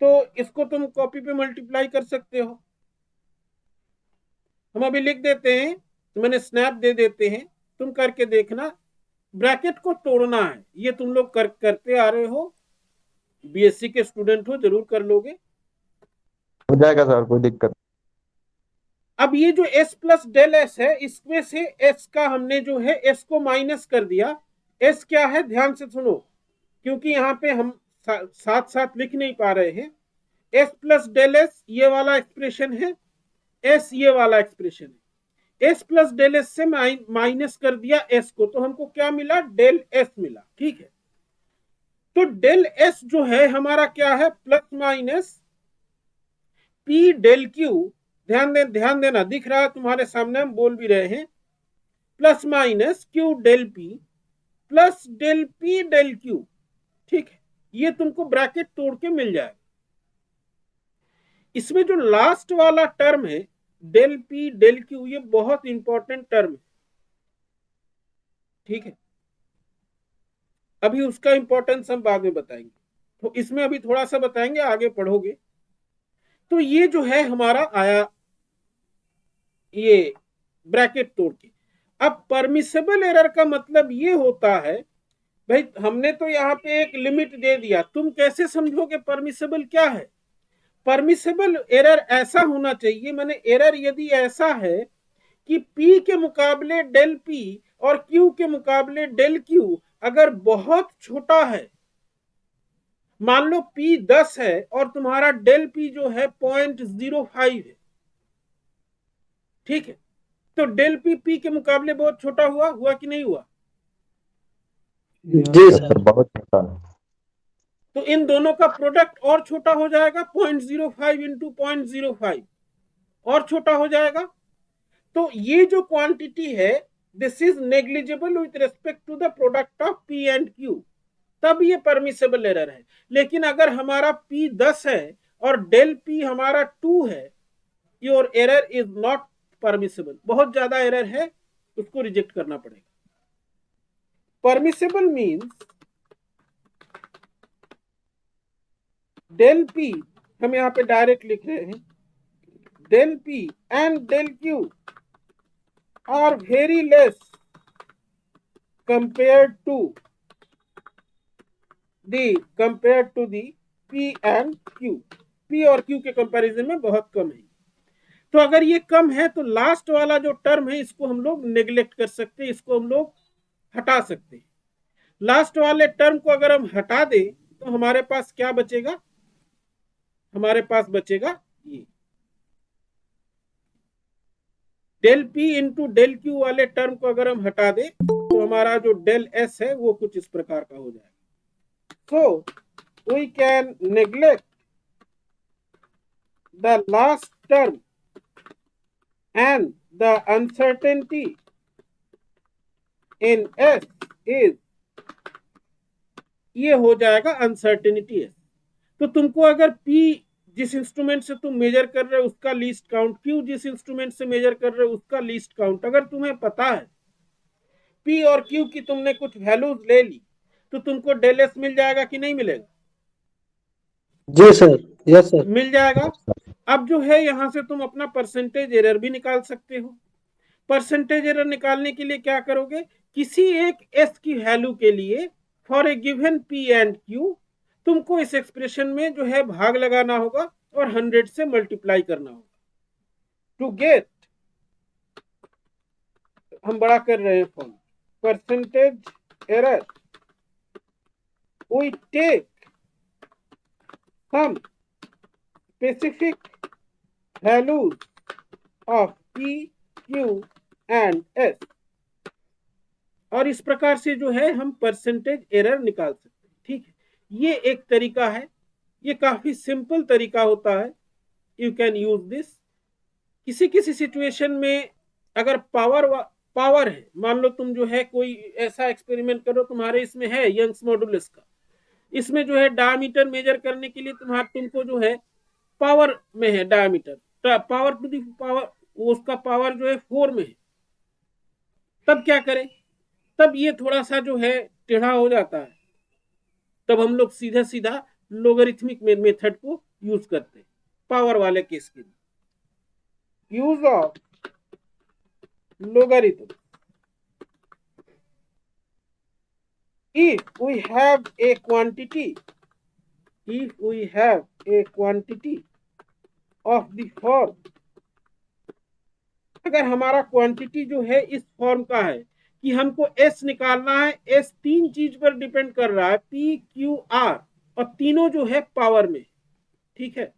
तो इसको तुम कॉपी पे मल्टीप्लाई कर सकते हो, हम अभी लिख देते हैं, मैंने स्नैप दे देते हैं, तुम करके देखना। ब्रैकेट को तोड़ना है, ये तुम लोग करते आ रहे हो, बीएससी के स्टूडेंट हो, जरूर कर लोगे, हो जाएगा सर, कोई दिक्कत। अब ये जो S प्लस डेल S है, इसमें से S का हमने जो है S को माइनस कर दिया। S क्या है, ध्यान से सुनो, क्योंकि यहाँ पे हम साथ साथ लिख नहीं पा रहे हैं। S प्लस डेल S ये वाला एक्सप्रेशन है, S ये वाला एक्सप्रेशन है। S प्लस डेल S से माइनस कर दिया S को, तो हमको क्या मिला, डेल S मिला, ठीक है। तो डेल S जो है हमारा क्या है, plus minus P del Q, ध्यान देना, दिख रहा है तुम्हारे सामने, हम बोल भी रहे हैं, plus minus Q del P plus del P del Q, ठीक है। ये तुमको ब्रैकेट तोड़ के मिल जाएगा। इसमें जो लास्ट वाला टर्म है डेल P डेल Q, ये बहुत इंपॉर्टेंट टर्म है, ठीक है। अभी उसका इंपॉर्टेंस हम बाद में बताएंगे, तो इसमें अभी थोड़ा सा बताएंगे, आगे पढ़ोगे। तो ये जो है हमारा आया ये ब्रैकेट तोड़ के। अब परमिसेबल एरर का मतलब ये होता है, भाई हमने तो यहाँ पे एक लिमिट दे दिया, तुम कैसे समझोगे परमिसेबल क्या है? परमिसेबल एरर ऐसा होना चाहिए, माने एरर यदि ऐसा है कि P के मुकाबले डेल P और Q के मुकाबले डेल Q अगर बहुत छोटा है, मान लो P 10 है और तुम्हारा डेल P जो है 0.05 है, ठीक है, तो डेल P के मुकाबले बहुत छोटा हुआ कि नहीं हुआ? जी सर। बहुत छोटा है। तो इन दोनों का प्रोडक्ट और छोटा हो जाएगा, 0.05 इंटू 0.05 और छोटा हो जाएगा। तो ये जो क्वांटिटी है, this is negligible with respect to the product of P and Q, तब ये परमिसेबल एरर है। लेकिन अगर हमारा P 10 है और डेल P हमारा 2 है, your error is not permissible, बहुत ज्यादा एरर है, उसको रिजेक्ट करना पड़ेगा। परमिसेबल मीन्स डेल पी, हम यहाँ पे डायरेक्ट लिख रहे हैं, del P and del Q are very less compared to the P and Q, P और Q के कंपैरिजन में बहुत कम है। तो अगर ये कम है तो लास्ट वाला जो टर्म है इसको हम लोग नेग्लेक्ट कर सकते हैं, इसको हम लोग हटा सकते हैं। लास्ट वाले टर्म को अगर हम हटा दें तो हमारे पास क्या बचेगा, हमारे पास बचेगा ये del P into del Q वाले टर्म को अगर हम हटा दें तो हमारा जो डेल एस है वो कुछ इस प्रकार का हो जाएगा। So we can neglect the last term and the uncertainty in S is, ये हो जाएगा अनसर्टेनिटी एस। तो तुमको अगर पी जिस इंस्ट्रूमेंट से तुम मेजर कर रहे हो उसका लीस्ट काउंट, क्यू जिस इंस्ट्रूमेंट से मेजर कर रहे हो उसका लीस्ट काउंट, अगर तुम्हें पता है पी और क्यू की तुमने कुछ वैल्यूज ले ली तो तुमको डेल एस मिल जाएगा कि नहीं मिलेगा? जी सर, यस सर, मिल जाएगा। अब जो है यहां से तुम अपना परसेंटेज एरर भी निकाल सकते हो। परसेंटेज एरर निकालने के लिए क्या करोगे, किसी एक एस की वैल्यू के लिए for a given P and Q तुमको इस एक्सप्रेशन में जो है भाग लगाना होगा और 100 से मल्टीप्लाई करना होगा टू गेट, हम बड़ा कर रहे हैं form, percentage error we take some specific values of P Q and S, और इस प्रकार से जो है हम परसेंटेज एरर निकाल सकते हैं। ठीक है, ये एक तरीका है, ये काफी सिंपल तरीका होता है, यू कैन यूज दिस। किसी किसी सिचुएशन में अगर पावर है, मान लो तुम जो है कोई ऐसा एक्सपेरिमेंट करो, तुम्हारे इसमें है यंग्स मॉडुलस का, इसमें जो है डायमीटर मेजर करने के लिए तुमको जो है पावर में है diameter, power two the power, उसका पावर जो है 4 में है, तब क्या करें, तब ये थोड़ा सा जो है टेढ़ा हो जाता है, तब हम लोग सीधा सीधा लोगरिथमिक मेथड को यूज करते हैं पावर वाले केस के लिए। Use of logarithm, if we have a quantity of the form, अगर हमारा क्वांटिटी जो है इस फॉर्म का है कि हमको S निकालना है, S 3 चीज पर डिपेंड कर रहा है, P Q R, और तीनों जो है पावर में, ठीक है,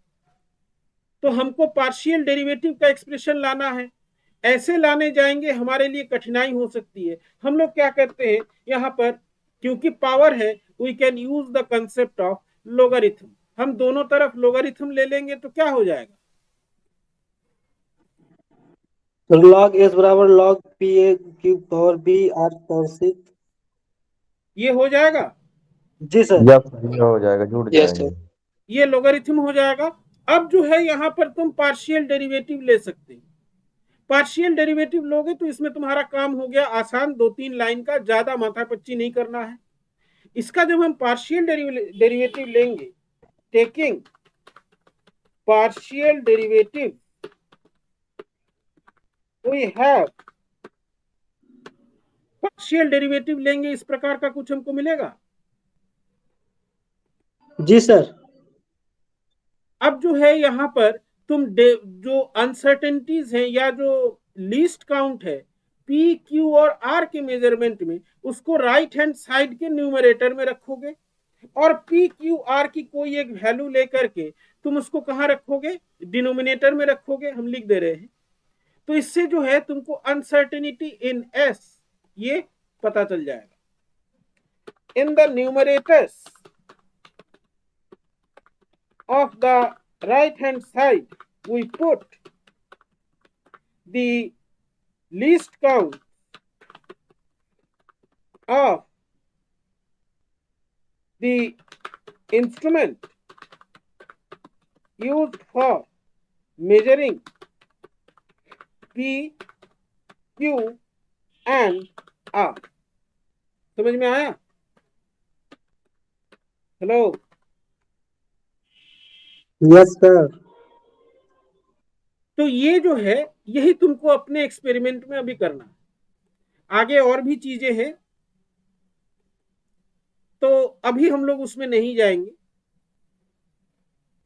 तो हमको पार्शियल डेरिवेटिव का एक्सप्रेशन लाना है। ऐसे लाने जाएंगे हमारे लिए कठिनाई हो सकती है। हम लोग क्या करते हैं, यहाँ पर क्योंकि पावर है, we can use the concept of logarithm, हम दोनों तरफ लोगारिथम ले लेंगे तो क्या हो जाएगा, लॉग एस बराबर log P A cube power B R power 6, ये हो जाएगा। जी सर, ये हो जाएगा, जुड़ Yes, जाएंगे। sir. ये लोगारिथम हो जाएगा। अब जो है यहाँ पर तुम पार्शियल डेरिवेटिव ले सकते हो, पार्शियल डेरिवेटिव लोगे तो इसमें तुम्हारा काम हो गया आसान, 2-3 लाइन का, ज्यादा माथापच्ची नहीं करना है। इसका जब हम पार्शियल डेरिवेटिव लेंगे, taking partial derivative, we have, partial derivative लेंगे, इस प्रकार का कुछ हमको मिलेगा। जी सर। अब जो है यहाँ पर तुम जो अनसर्टेनिटीज है या जो लीस्ट काउंट है पी क्यू और आर के मेजरमेंट में, उसको राइट हैंड साइड के न्यूमरेटर में रखोगे और पी क्यू आर की कोई एक वैल्यू लेकर के तुम उसको कहाँ रखोगे, डिनोमिनेटर में रखोगे, हम लिख दे रहे हैं। तो इससे जो है तुमको अनसर्टेनिटी इन एस ये पता चल जाएगा। In the numerators of the right hand side we put the least count of the instrument used for measuring P, Q and R. समझ में आया? Hello, yes sir. तो ये जो है यही तुमको अपने एक्सपेरिमेंट में अभी करना है। आगे और भी चीजें हैं, तो अभी हम लोग उसमें नहीं जाएंगे,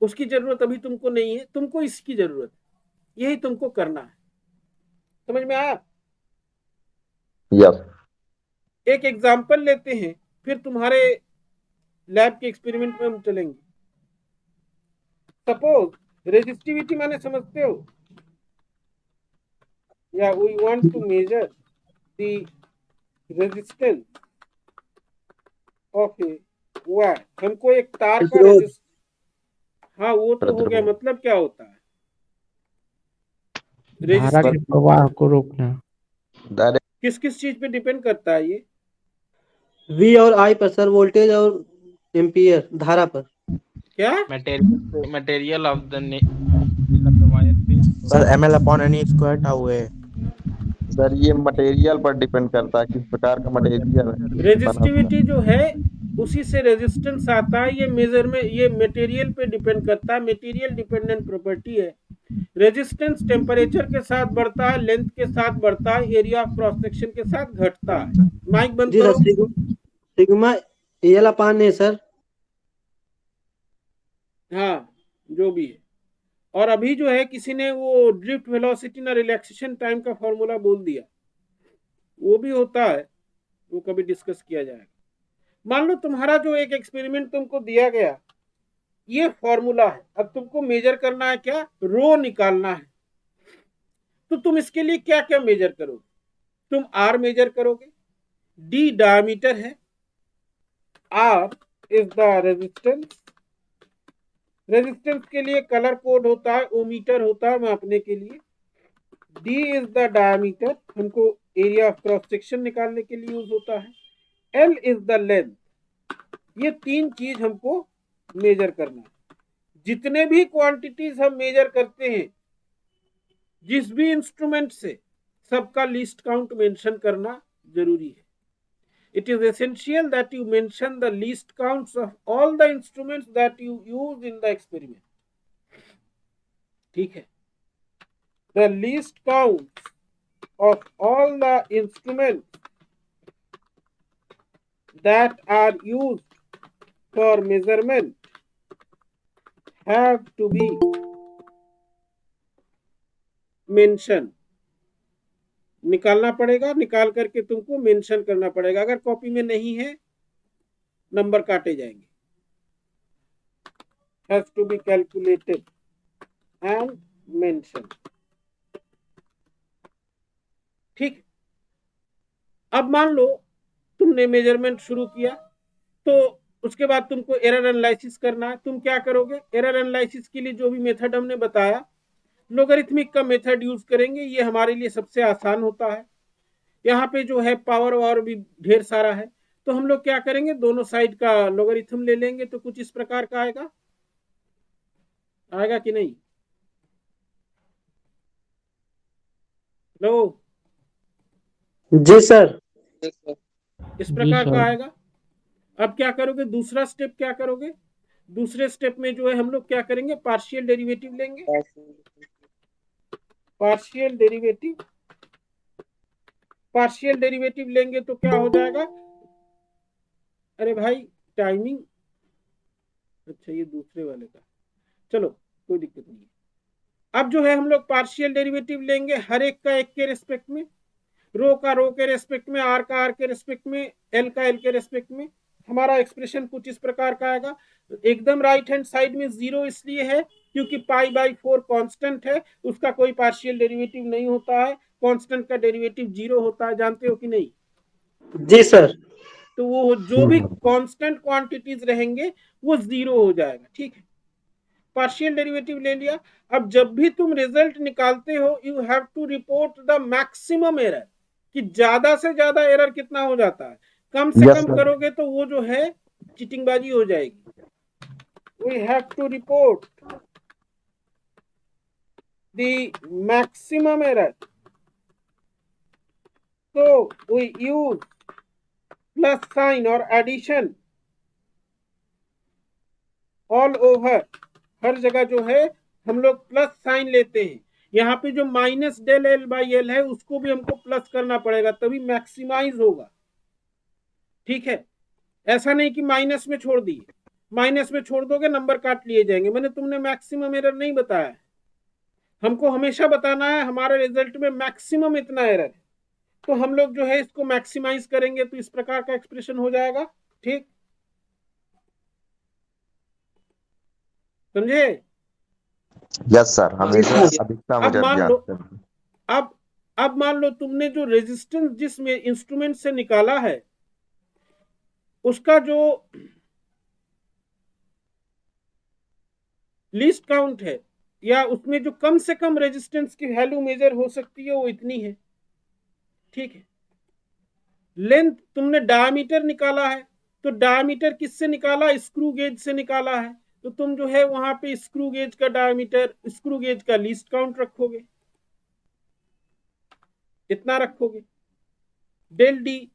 उसकी जरूरत अभी तुमको नहीं है, तुमको इसकी जरूरत है, यही तुमको करना है। समझ में आया? यस। एक एग्जाम्पल लेते हैं, फिर तुम्हारे लैब के एक्सपेरिमेंट में हम चलेंगे। सपोज रेजिस्टिविटी माने समझते हो? या we want to measure the resistance of a wire. हमको एक तार का प्रतिरोध। रेजिस्ट, हाँ वो तो हो गया। मतलब क्या होता है? धारा के प्रवाह को रोकना। डायरेक्ट किस किस चीज पे डिपेंड करता है ये? वी और आई पर सर, वोल्टेज और एम्पियर धारा पर। क्या? material of the wire पे sir ml upon n square tau है। सर ये मटेरियल पर डिपेंड करता है, किस प्रकार का मटेरियल है। रेजिस्टिविटी जो है उसी से रेजिस्टेंस आता है। ये मेजर में ये मटेरियल पे डिपेंड करता है, मटेरियल डिपेंडेंट प्रॉपर्टी है। रेजिस्टेंस टेम्परेचर के साथ बढ़ता है, लेंथ के साथ बढ़ता है, एरिया ऑफ क्रॉस सेक्शन के साथ घटता है। माइक बंद जी सर, करो। सिग्मा एल अपान है सर। हाँ, जो भी है। और अभी जो है किसी ने वो ड्रिफ्ट वेलोसिटी ना रिलैक्सेशन टाइम का फॉर्मूला बोल दिया, वो भी होता है, वो कभी डिस्कस किया जाएगा। मान लो तुम्हारा जो एक एक्सपेरिमेंट तुमको दिया गया, ये फॉर्मूला है। अब तुमको मेजर करना है क्या? रो निकालना है। तो तुम इसके लिए क्या क्या मेजर करोगे? तुम आर मेजर करोगे, डी डायमीटर है, R is the resistance. Resistance के लिए कलर कोड होता है, ओमीटर होता है मापने के लिए। डी इज द डायमीटर, हमको एरिया ऑफ क्रॉस सेक्शन निकालने के लिए यूज होता है। L is the length. ये तीन चीज हमको मेजर करना है। जितने भी क्वांटिटीज हम मेजर करते हैं जिस भी इंस्ट्रूमेंट से, सबका लिस्ट काउंट मेंशन करना जरूरी है। It is essential that you mention the least counts of all the instruments that you use in the experiment. ठीक है? The least counts of all the instruments that are used for measurement have to be mentioned. निकालना पड़ेगा, निकाल करके तुमको मेंशन करना पड़ेगा। अगर कॉपी में नहीं है, नंबर काटे जाएंगे। Has to be calculated and mentioned. ठीक। अब मान लो तुमने मेजरमेंट शुरू किया, तो उसके बाद तुमको एरर एनालिसिस करना है। तुम क्या करोगे? एरर एनालिसिस के लिए जो भी मेथड हमने बताया, लोगरिथमिक का मेथड यूज करेंगे। ये हमारे लिए सबसे आसान होता है। यहाँ पे जो है पावर और भी ढेर सारा है, तो हम लोग क्या करेंगे? दोनों साइड का लोगरिथम ले लेंगे, तो कुछ इस प्रकार का आएगा। आएगा कि नहीं? लो, जी सर। इस प्रकार का आएगा। अब क्या करोगे? दूसरा स्टेप क्या करोगे? दूसरे स्टेप में जो है हम लोग क्या करेंगे? पार्शियल डेरिवेटिव लेंगे। पार्शियल डेरिवेटिव, पार्शियल डेरिवेटिव लेंगे तो क्या हो जाएगा? अरे भाई टाइमिंग, अच्छा ये दूसरे वाले का, चलो कोई दिक्कत नहीं है। अब जो है हम लोग पार्शियल डेरिवेटिव लेंगे, हर एक का एक के रेस्पेक्ट में, रो का रो के रेस्पेक्ट में, आर का आर के रेस्पेक्ट में, एल का एल के रेस्पेक्ट में। हमारा एक्सप्रेशन कुछ इस प्रकार का आएगा। एकदम राइट हैंड साइड में जीरो इसलिए है क्योंकि पाई बाई 4 कांस्टेंट है, उसका कोई पार्शियल डेरिवेटिव नहीं होता है। कांस्टेंट का डेरिवेटिव जीरो होता है, जानते हो कि नहीं? जी सर। तो वो जो भी कांस्टेंट क्वांटिटीज रहेंगे वो जीरो हो जाएगा। ठीक है, पार्शियल डेरिवेटिव ले लिया। अब जब भी तुम रिजल्ट निकालते हो, you have to report the maximum error, कि ज्यादा से ज्यादा एरर कितना हो जाता है। कम से कम करोगे तो वो जो है चीटिंगबाजी हो जाएगी। We have to report the maximum error तो वी यूज प्लस साइन और एडिशन ऑल ओवर, हर जगह जो है हम लोग प्लस साइन लेते हैं। यहाँ पे जो minus del L by L है उसको भी हमको प्लस करना पड़ेगा, तभी मैक्सिमाइज होगा। ठीक है, ऐसा नहीं कि माइनस में छोड़ दिए, माइनस में छोड़ दोगे नंबर काट लिए जाएंगे। मैंने तुमने मैक्सिमम एरर नहीं बताया, हमको हमेशा बताना है हमारे रिजल्ट में मैक्सिमम इतना एरर है, तो हम लोग जो है इसको मैक्सिमाइज करेंगे तो इस प्रकार का एक्सप्रेशन हो जाएगा। ठीक, समझे? यस सर, हमेशा अधिकतम अब एरर मान ज्ञात लो, करना। अब मान लो तुमने जो रेजिस्टेंस जिस इंस्ट्रूमेंट से निकाला है उसका जो लीस्ट काउंट है, या उसमें जो कम से कम रेजिस्टेंस की वैल्यू मेजर हो सकती है वो इतनी है। ठीक है, लेंथ तुमने डायमीटर निकाला है, तो डायमीटर किससे निकाला? स्क्रू गेज से निकाला है, तो तुम जो है वहां पे स्क्रू गेज का डायमीटर, स्क्रू गेज का लीस्ट काउंट रखोगे, इतना रखोगे। डेल डी,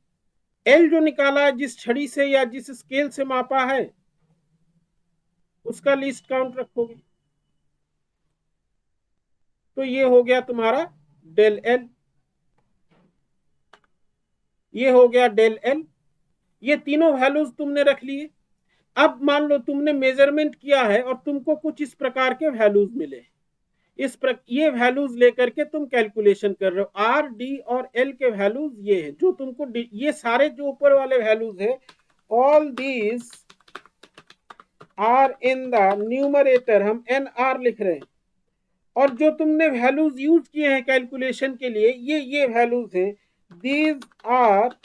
एल जो निकाला है जिस छड़ी से या जिस स्केल से मापा है उसका लीस्ट काउंट रखोगे, तो ये हो गया तुम्हारा डेल एल, ये हो गया डेल एल। ये तीनों वैल्यूज तुमने रख लिए। अब मान लो तुमने मेजरमेंट किया है और तुमको कुछ इस प्रकार के वैल्यूज मिले, ये वैल्यूज लेकर के तुम कैलकुलेशन कर रहे हो। आर, डी और एल के वैल्यूज ये है जो तुमको, ये सारे जो ऊपर वाले वैल्यूज है, all these are in the numerator, हम एन आर लिख रहे हैं, और जो तुमने वैल्यूज यूज किए हैं कैलकुलेशन के लिए, ये वैल्यूज हैं, these are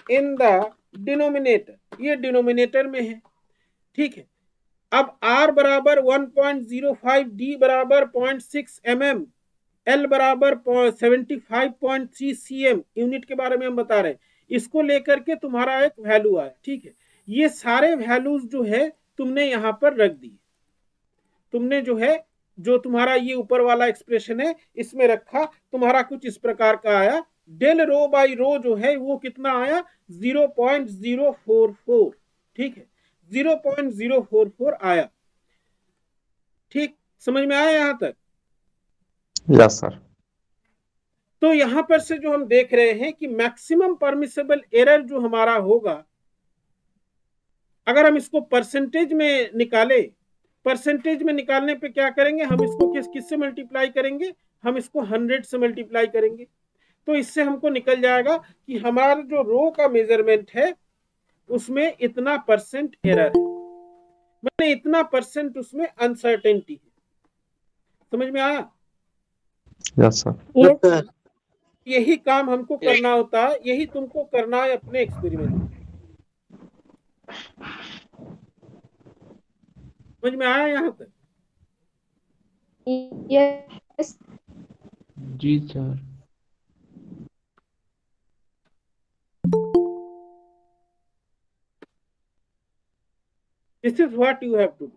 in the denominator, ये डिनोमिनेटर में है। ठीक है, अब R बराबर 1.05, D बराबर 0.6 mm, L बराबर 75.3 cm, यूनिट के बारे में हम बता रहे हैं, इसको लेकर के तुम्हारा एक वैल्यू आया। ठीक है, ये सारे वैल्यूज जो है तुमने यहां पर रख दिए, तुमने जो है जो तुम्हारा ये ऊपर वाला एक्सप्रेशन है इसमें रखा, तुम्हारा कुछ इस प्रकार का आया। डेल रो बाई रो जो है वो कितना आया? 0.044। ठीक है, 0.044 आया। ठीक, समझ में आया यहां तक? Yes sir. तो यहां पर से जो हम देख रहे हैं कि मैक्सिमम परमिसेबल एरर जो हमारा होगा, अगर हम इसको परसेंटेज में निकाले, परसेंटेज में निकालने पे क्या करेंगे, हम इसको किससे मल्टीप्लाई करेंगे? हम इसको 100 से मल्टीप्लाई करेंगे, तो इससे हमको निकल जाएगा कि हमारा जो रो का मेजरमेंट है उसमें इतना परसेंट एरर है, मैंने इतना परसेंट उसमें अनसर्टेनिटी है। समझ में आया? Yes sir. सर यही काम हमको करना होता है, यही तुमको करना है अपने एक्सपेरिमेंट में। समझ में आया यहां तक? यस जी sir. This is what you have to do,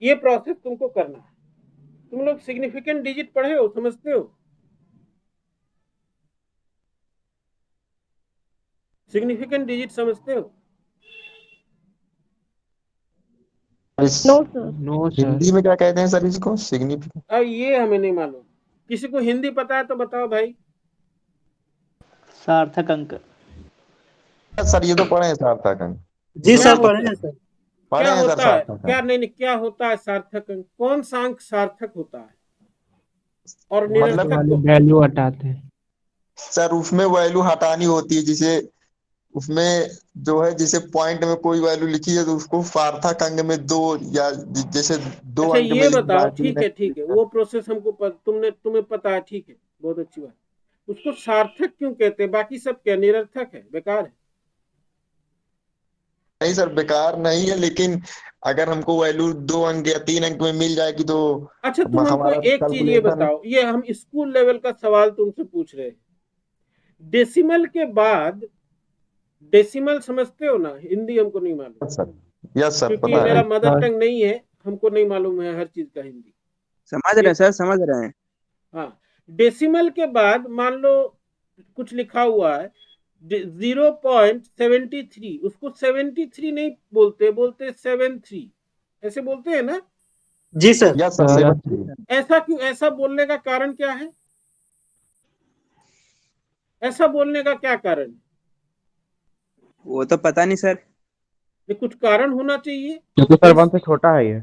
ये प्रोसेस तुमको करना है। तुम लोग सिग्निफिकेंट डिजिट पढ़े हो, समझते हो? सिग्निफिकेंट डिजिट समझते हो? No sir no sir. Hindi में क्या कहते हैं सर इसको? सिग्निफिकेंट? अब ये हमें नहीं मालूम, किसी को हिंदी पता है तो बताओ भाई। सार्थक अंक। सर ये तो पढ़े हैं सार्थक अंक। जी क्या सर, होता पढ़े है? हैं सर। पढ़े क्या हैं सर होता है? सार्थक क्या अंक। नहीं, क्या होता है सार्थक अंक? कौन सा अंक सार्थक होता है और मतलब निरर्थक को? वैल्यू हटाते हैं। सर उसमें वैल्यू हटानी होती है, जिसे उसमें जो है, जिसे पॉइंट में कोई वैल्यू लिखी है तो उसको सार्थक अंक में दो, या जैसे दो अच्छा अंक में ये लिख बताओ, बाकी ठीक है ठीक है, वो प्रोसेस हमको तुम्हें पता है, ठीक है, बहुत अच्छी बात। उसको सार्थक क्यों कहते हैं? बाकी सब क्या निरर्थक है, बेकार है? नहीं सर, बेकार नहीं है, लेकिन अगर हमको वैल्यू 2 अंक या 3 अंक में मिल जाएगी तो अच्छा तुम हमको हमारा एक चीज ये कैलकुलेशन। बताओ, ये हम स्कूल लेवल का सवाल तुमसे पूछ रहे हैं, डेसिमल के बाद, डेसिमल समझते हो ना? हिंदी हमको नहीं मालूम, सर यस सर, क्योंकि पता मेरा है। मदर टंग नहीं है, हमको नहीं मालूम है हर चीज का हिंदी। समझ रहे हैं सर, समझ रहे हैं। हाँ, डेसिमल के बाद मान लो कुछ लिखा हुआ है 0.73, उसको 73 नहीं बोलते, बोलते 73, ऐसे बोलते हैं ना। जी सर। Yes sir, sir 73। ऐसा क्यों? ऐसा बोलने का कारण क्या है? ऐसा बोलने का क्या कारण है? वो तो पता नहीं सर। ये कुछ कारण होना चाहिए। क्योंकि सर 1 से छोटा है ये।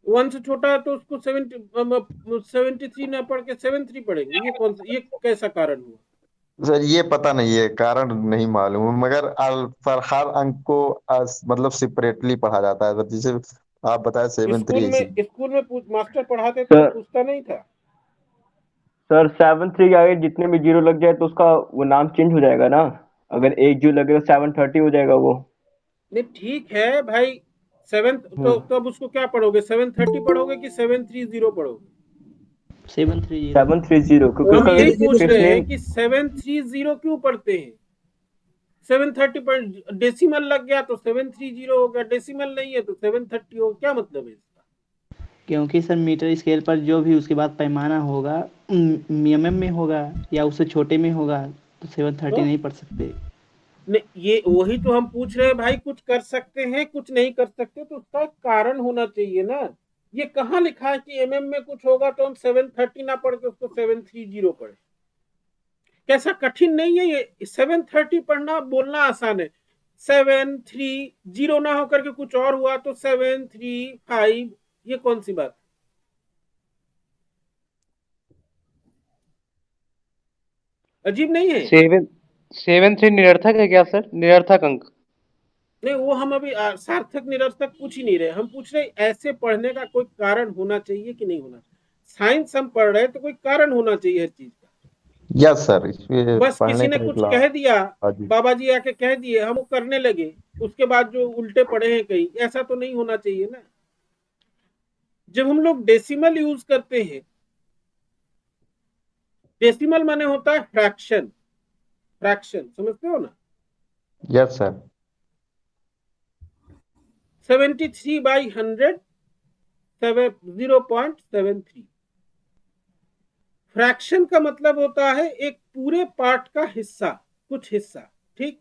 1 से छोटा है तो उसको 73 ना पढ़ के 73 पढ़ेंगे, ये कौन सा, ये कैसा कारण हुआ? सर ये पता नहीं है, कारण नहीं मालूम, मगर पर हर अंक को मतलब सेपरेटली पढ़ा जाता है सर, जिसे आप बताए 73 ऐसे। स्कूल में मास्टर पढ़ाते थे तो पूछता नहीं था? सर 7-3 के आगे जितने भी जीरो लग जाए तो उसका वो नाम चेंज हो जाएगा ना। अगर एक जीरो लगे तो 730 हो जाएगा वो। नहीं ठीक है भाई, 7 तो अब उसको क्या पढ़ोगे? 730 पढ़ोगे कि 730 पढ़ोगे? 730 क्योंकि हम उसका यही पूछ फिफ्थ रहे हैं नेम। कि 730 क्यों पढ़ते हैं? 730 पर डेसिमल लग गया तो 730 हो गया, डेसिमल नहीं है तो 730 हो, क्या मतलब है इसका? क्योंकि सर मीटर स्केल पर जो भी उसके बाद पैमाना होगा mm में होगा या उससे छोटे में होगा, तो 730 नहीं पढ़ सकते। नहीं, ये वही तो हम पूछ रहे हैं भाई, कुछ कर सकते हैं कुछ नहीं कर सकते, तो उसका कारण होना चाहिए ना। ये कहाँ लिखा है कि एमएम में कुछ होगा तो हम 730 ना पढ़ के उसको 730 पढ़े? कैसा कठिन नहीं है ये, 730 पढ़ना बोलना आसान है, 730 ना होकर के कुछ और हुआ तो 735, ये कौन सी बात? अजीब नहीं है? 7-3 निरर्थक है क्या सर? निरर्थक अंक? नहीं, वो हम अभी सार्थक निरर्थक पूछ ही नहीं रहे, हम पूछ रहे ऐसे पढ़ने का कोई कारण होना चाहिए कि नहीं होना चाहिए। साइंस हम पढ़ रहे हैं तो कोई कारण होना चाहिए हर चीज का। यस सर, इसमें बस पढ़ने किसी ने का कुछ एक कह दिया, हाँ जी। बाबा जी आके कह दिए, हम वो करने लगे, उसके बाद जो उल्टे पड़े हैं कई, ऐसा तो नहीं होना चाहिए ना। जब हम लोग डेसिमल यूज करते हैं, डेसिमल माने होता है फ्रैक्शन, फ्रैक्शन समझते हो ना? Yes sir. 73/100 0.73। फ्रैक्शन का मतलब होता है एक पूरे पार्ट का हिस्सा, कुछ हिस्सा, ठीक?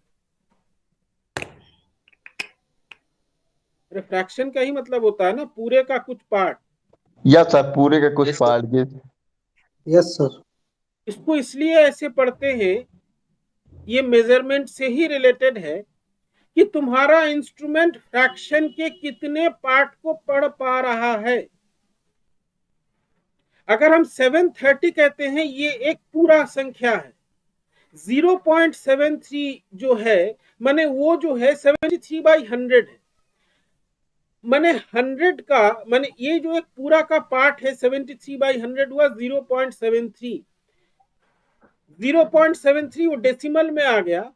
फ्रैक्शन का ही मतलब होता है ना पूरे का कुछ पार्ट। यस सर, पूरे का कुछ Yes, sir. पार्ट के। Yes sir. इसको इसलिए ऐसे पढ़ते हैं, ये मेजरमेंट से ही रिलेटेड है कि तुम्हारा इंस्ट्रूमेंट फ्रैक्शन के कितने पार्ट को पढ़ पा रहा है। अगर हम 730 कहते हैं, ये एक पूरा संख्या है, 0.73 जो है माने वो जो है 73/100 है, माने 100 का माने ये जो एक पूरा का पार्ट है 73/100 हुआ 0.73। 0.73 वो डेसिमल में आ गया,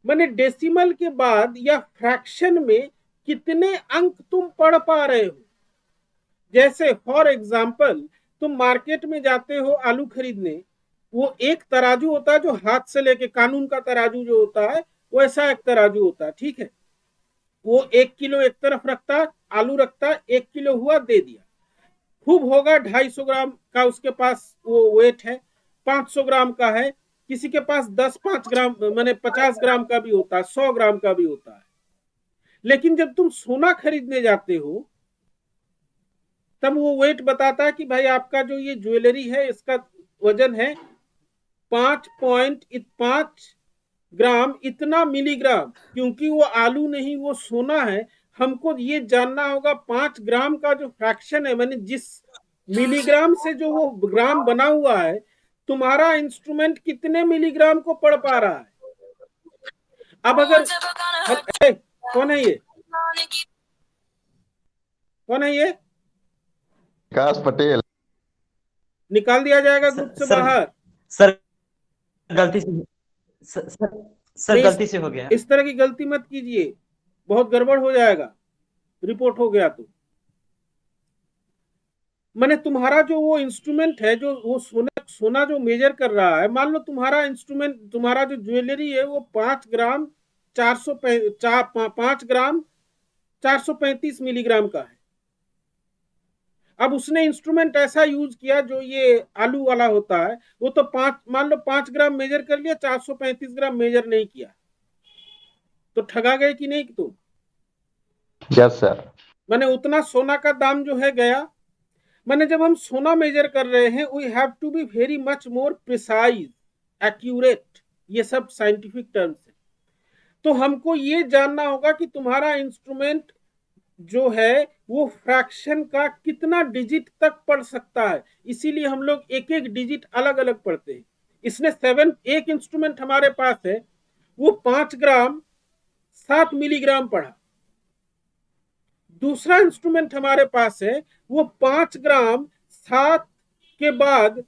माने डेसिमल के बाद या फ्रैक्शन में कितने अंक तुम पढ़ पा रहे हो। जैसे फॉर एग्जांपल तुम मार्केट में जाते हो आलू खरीदने, वो एक तराजू होता है जो हाथ से लेके, कानून का तराजू जो होता है वैसा एक तराजू होता है, ठीक है? वो 1 किलो एक तरफ रखता, आलू रखता, 1 किलो हुआ दे दिया, खूब होगा 250 ग्राम का उसके पास वो वेट है, 500 ग्राम का है, किसी के पास 5 ग्राम माने 50 ग्राम का भी होता है, 100 ग्राम का भी होता है। लेकिन जब तुम सोना खरीदने जाते हो तब वो वेट बताता है कि भाई आपका जो ये ज्वेलरी है इसका वजन है 5.5 ग्राम इतना मिलीग्राम, क्योंकि वो आलू नहीं वो सोना है, हमको ये जानना होगा 5 ग्राम का जो फ्रैक्शन है, माने जिस मिलीग्राम से जो वो ग्राम बना हुआ है, तुम्हारा इंस्ट्रूमेंट कितने मिलीग्राम को पढ़ पा रहा है। अब अगर कौन है ये, कौन है ये? विकास पटेल। निकाल दिया जाएगा ग्रुप से बाहर। सर गलती से सर गलती से हो गया। इस तरह की गलती मत कीजिए, बहुत गड़बड़ हो जाएगा, रिपोर्ट हो गया तो। माने तुम्हारा जो वो इंस्ट्रूमेंट है, जो वो सोना जो मेजर कर रहा है, मान लो तुम्हारा इंस्ट्रूमेंट, तुम्हारा जो ज्वेलरी है वो 5 ग्राम 435 मिलीग्राम का है। अब उसने इंस्ट्रूमेंट ऐसा यूज किया जो ये आलू वाला होता है, वो तो मान लो 5 ग्राम मेजर कर लिया, 435 ग्राम मेजर नहीं किया, तो ठगा गए कि नहीं तुम? Yes sir. माने उतना सोना का दाम जो है गया। माने जब हम सोना मेजर कर रहे हैं, we have to be very much more precise, accurate, ये सब साइंटिफिक टर्म्स है। तो हमको ये जानना होगा कि तुम्हारा इंस्ट्रूमेंट जो है वो फ्रैक्शन का कितना डिजिट तक पढ़ सकता है, इसीलिए हम लोग एक एक डिजिट अलग अलग पढ़ते हैं। इसने 7, एक इंस्ट्रूमेंट हमारे पास है वो 5 ग्राम 7 मिलीग्राम पढ़ा। दूसरा इंस्ट्रूमेंट हमारे पास है वो 5 ग्राम 7 के बाद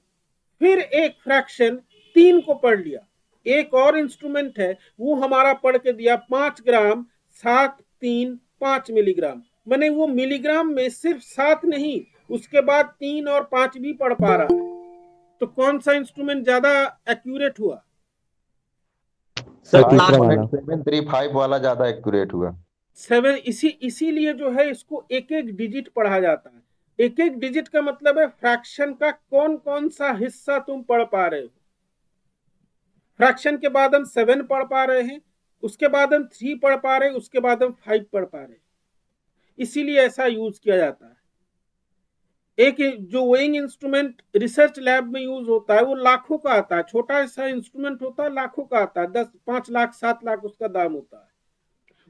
फिर एक फ्रैक्शन 3 को पढ़ लिया। एक और इंस्ट्रूमेंट है वो हमारा पढ़ के दिया 5 ग्राम 7 3 5 मिलीग्राम। मैंने वो मिलीग्राम में सिर्फ 7 नहीं, उसके बाद 3 और 5 भी पढ़ पा रहा है। तो कौन सा इंस्ट्रूमेंट ज्यादा एक्यूरेट हुआ? 7.735 वाला ज्यादा एक्यूरेट हुआ। 7। इसीलिए जो है इसको एक एक डिजिट पढ़ा जाता है। एक एक डिजिट का मतलब है फ्रैक्शन का कौन कौन सा हिस्सा तुम पढ़ पा रहे हो। फ्रैक्शन के बाद हम 7 पढ़ पा रहे हैं, उसके बाद हम 3 पढ़ पा रहे हैं, उसके बाद हम 5 पढ़ पा रहे हैं। इसीलिए ऐसा यूज किया जाता है। एक जो वेइंग इंस्ट्रूमेंट रिसर्च लैब में यूज होता है वो लाखों का आता है, छोटा सा इंस्ट्रूमेंट होता है लाखों का आता है, 10 5 लाख 7 लाख उसका दाम होता है।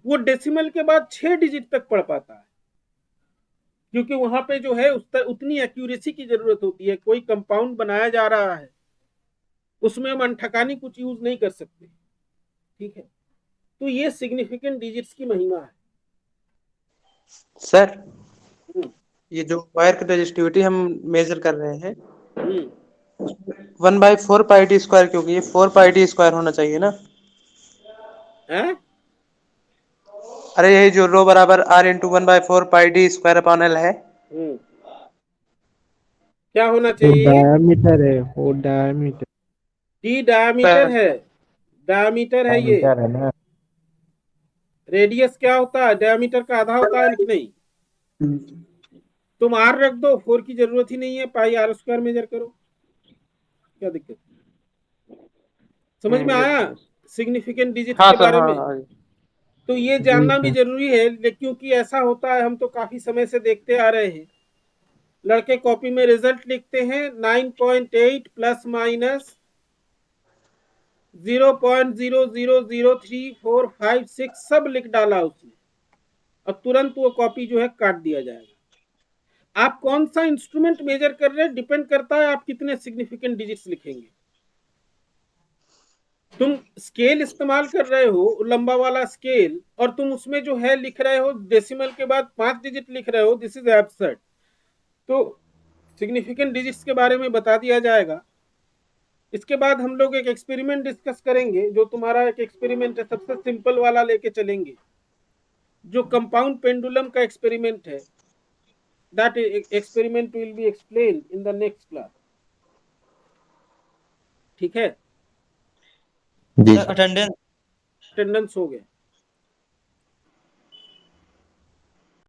वो डेसिमल के बाद 6 डिजिट तक पढ़ पाता है, क्योंकि वहां पे जो है उतनी एक्यूरेसी की जरूरत होती है। कोई कंपाउंड बनाया जा रहा है, उसमें हम अनठकानी कुछ यूज नहीं कर सकते, ठीक है। तो ये सिग्निफिकेंट डिजिट्स की महिमा है। सर ये जो वायर की रेजिस्टिविटी हम मेजर कर रहे हैं 1/4 पाई टी स्क्वायर, क्योंकि ये 4 पाई टी स्क्वायर होना चाहिए ना। अरे यही जो रो बराबर r इंटू 1/4 पाई डी स्क्वायर अपॉन एल है, क्या होना चाहिए? डायमीटर है, वो डायमीटर। डी डायमीटर है, डायमीटर है ये। रेडियस क्या होता है? डायमीटर का आधा होता है कि नहीं? तुम आर रख दो, 4 की जरूरत ही नहीं है, पाई r स्क्वायर मेजर करो, क्या दिक्कत? समझ में आया सिग्निफिकेंट डिजिट के बारे में? तो ये जानना भी जरूरी है, क्योंकि ऐसा होता है, हम तो काफी समय से देखते आ रहे हैं, लड़के कॉपी में रिजल्ट लिखते हैं 9.8 प्लस माइनस 0.000345 सब लिख डाला उसने, और तुरंत वो कॉपी जो है काट दिया जाएगा। आप कौन सा इंस्ट्रूमेंट मेजर कर रहे हैं डिपेंड करता है आप कितने सिग्निफिकेंट डिजिट्स लिखेंगे। तुम स्केल इस्तेमाल कर रहे हो, लंबा वाला स्केल, और तुम उसमें जो है लिख रहे हो डेसिमल के बाद 5 डिजिट लिख रहे हो, दिस इज एब्सर्ड। तो सिग्निफिकेंट डिजिट्स के बारे में बता दिया जाएगा। इसके बाद हम लोग एक एक्सपेरिमेंट डिस्कस करेंगे, जो तुम्हारा एक एक्सपेरिमेंट है, सबसे सिंपल वाला लेके चलेंगे, जो कंपाउंड पेंडुलम का एक्सपेरिमेंट है। That experiment will be explain in the next class, ठीक है? अटेंडेंस अटेंडेंस हो गया।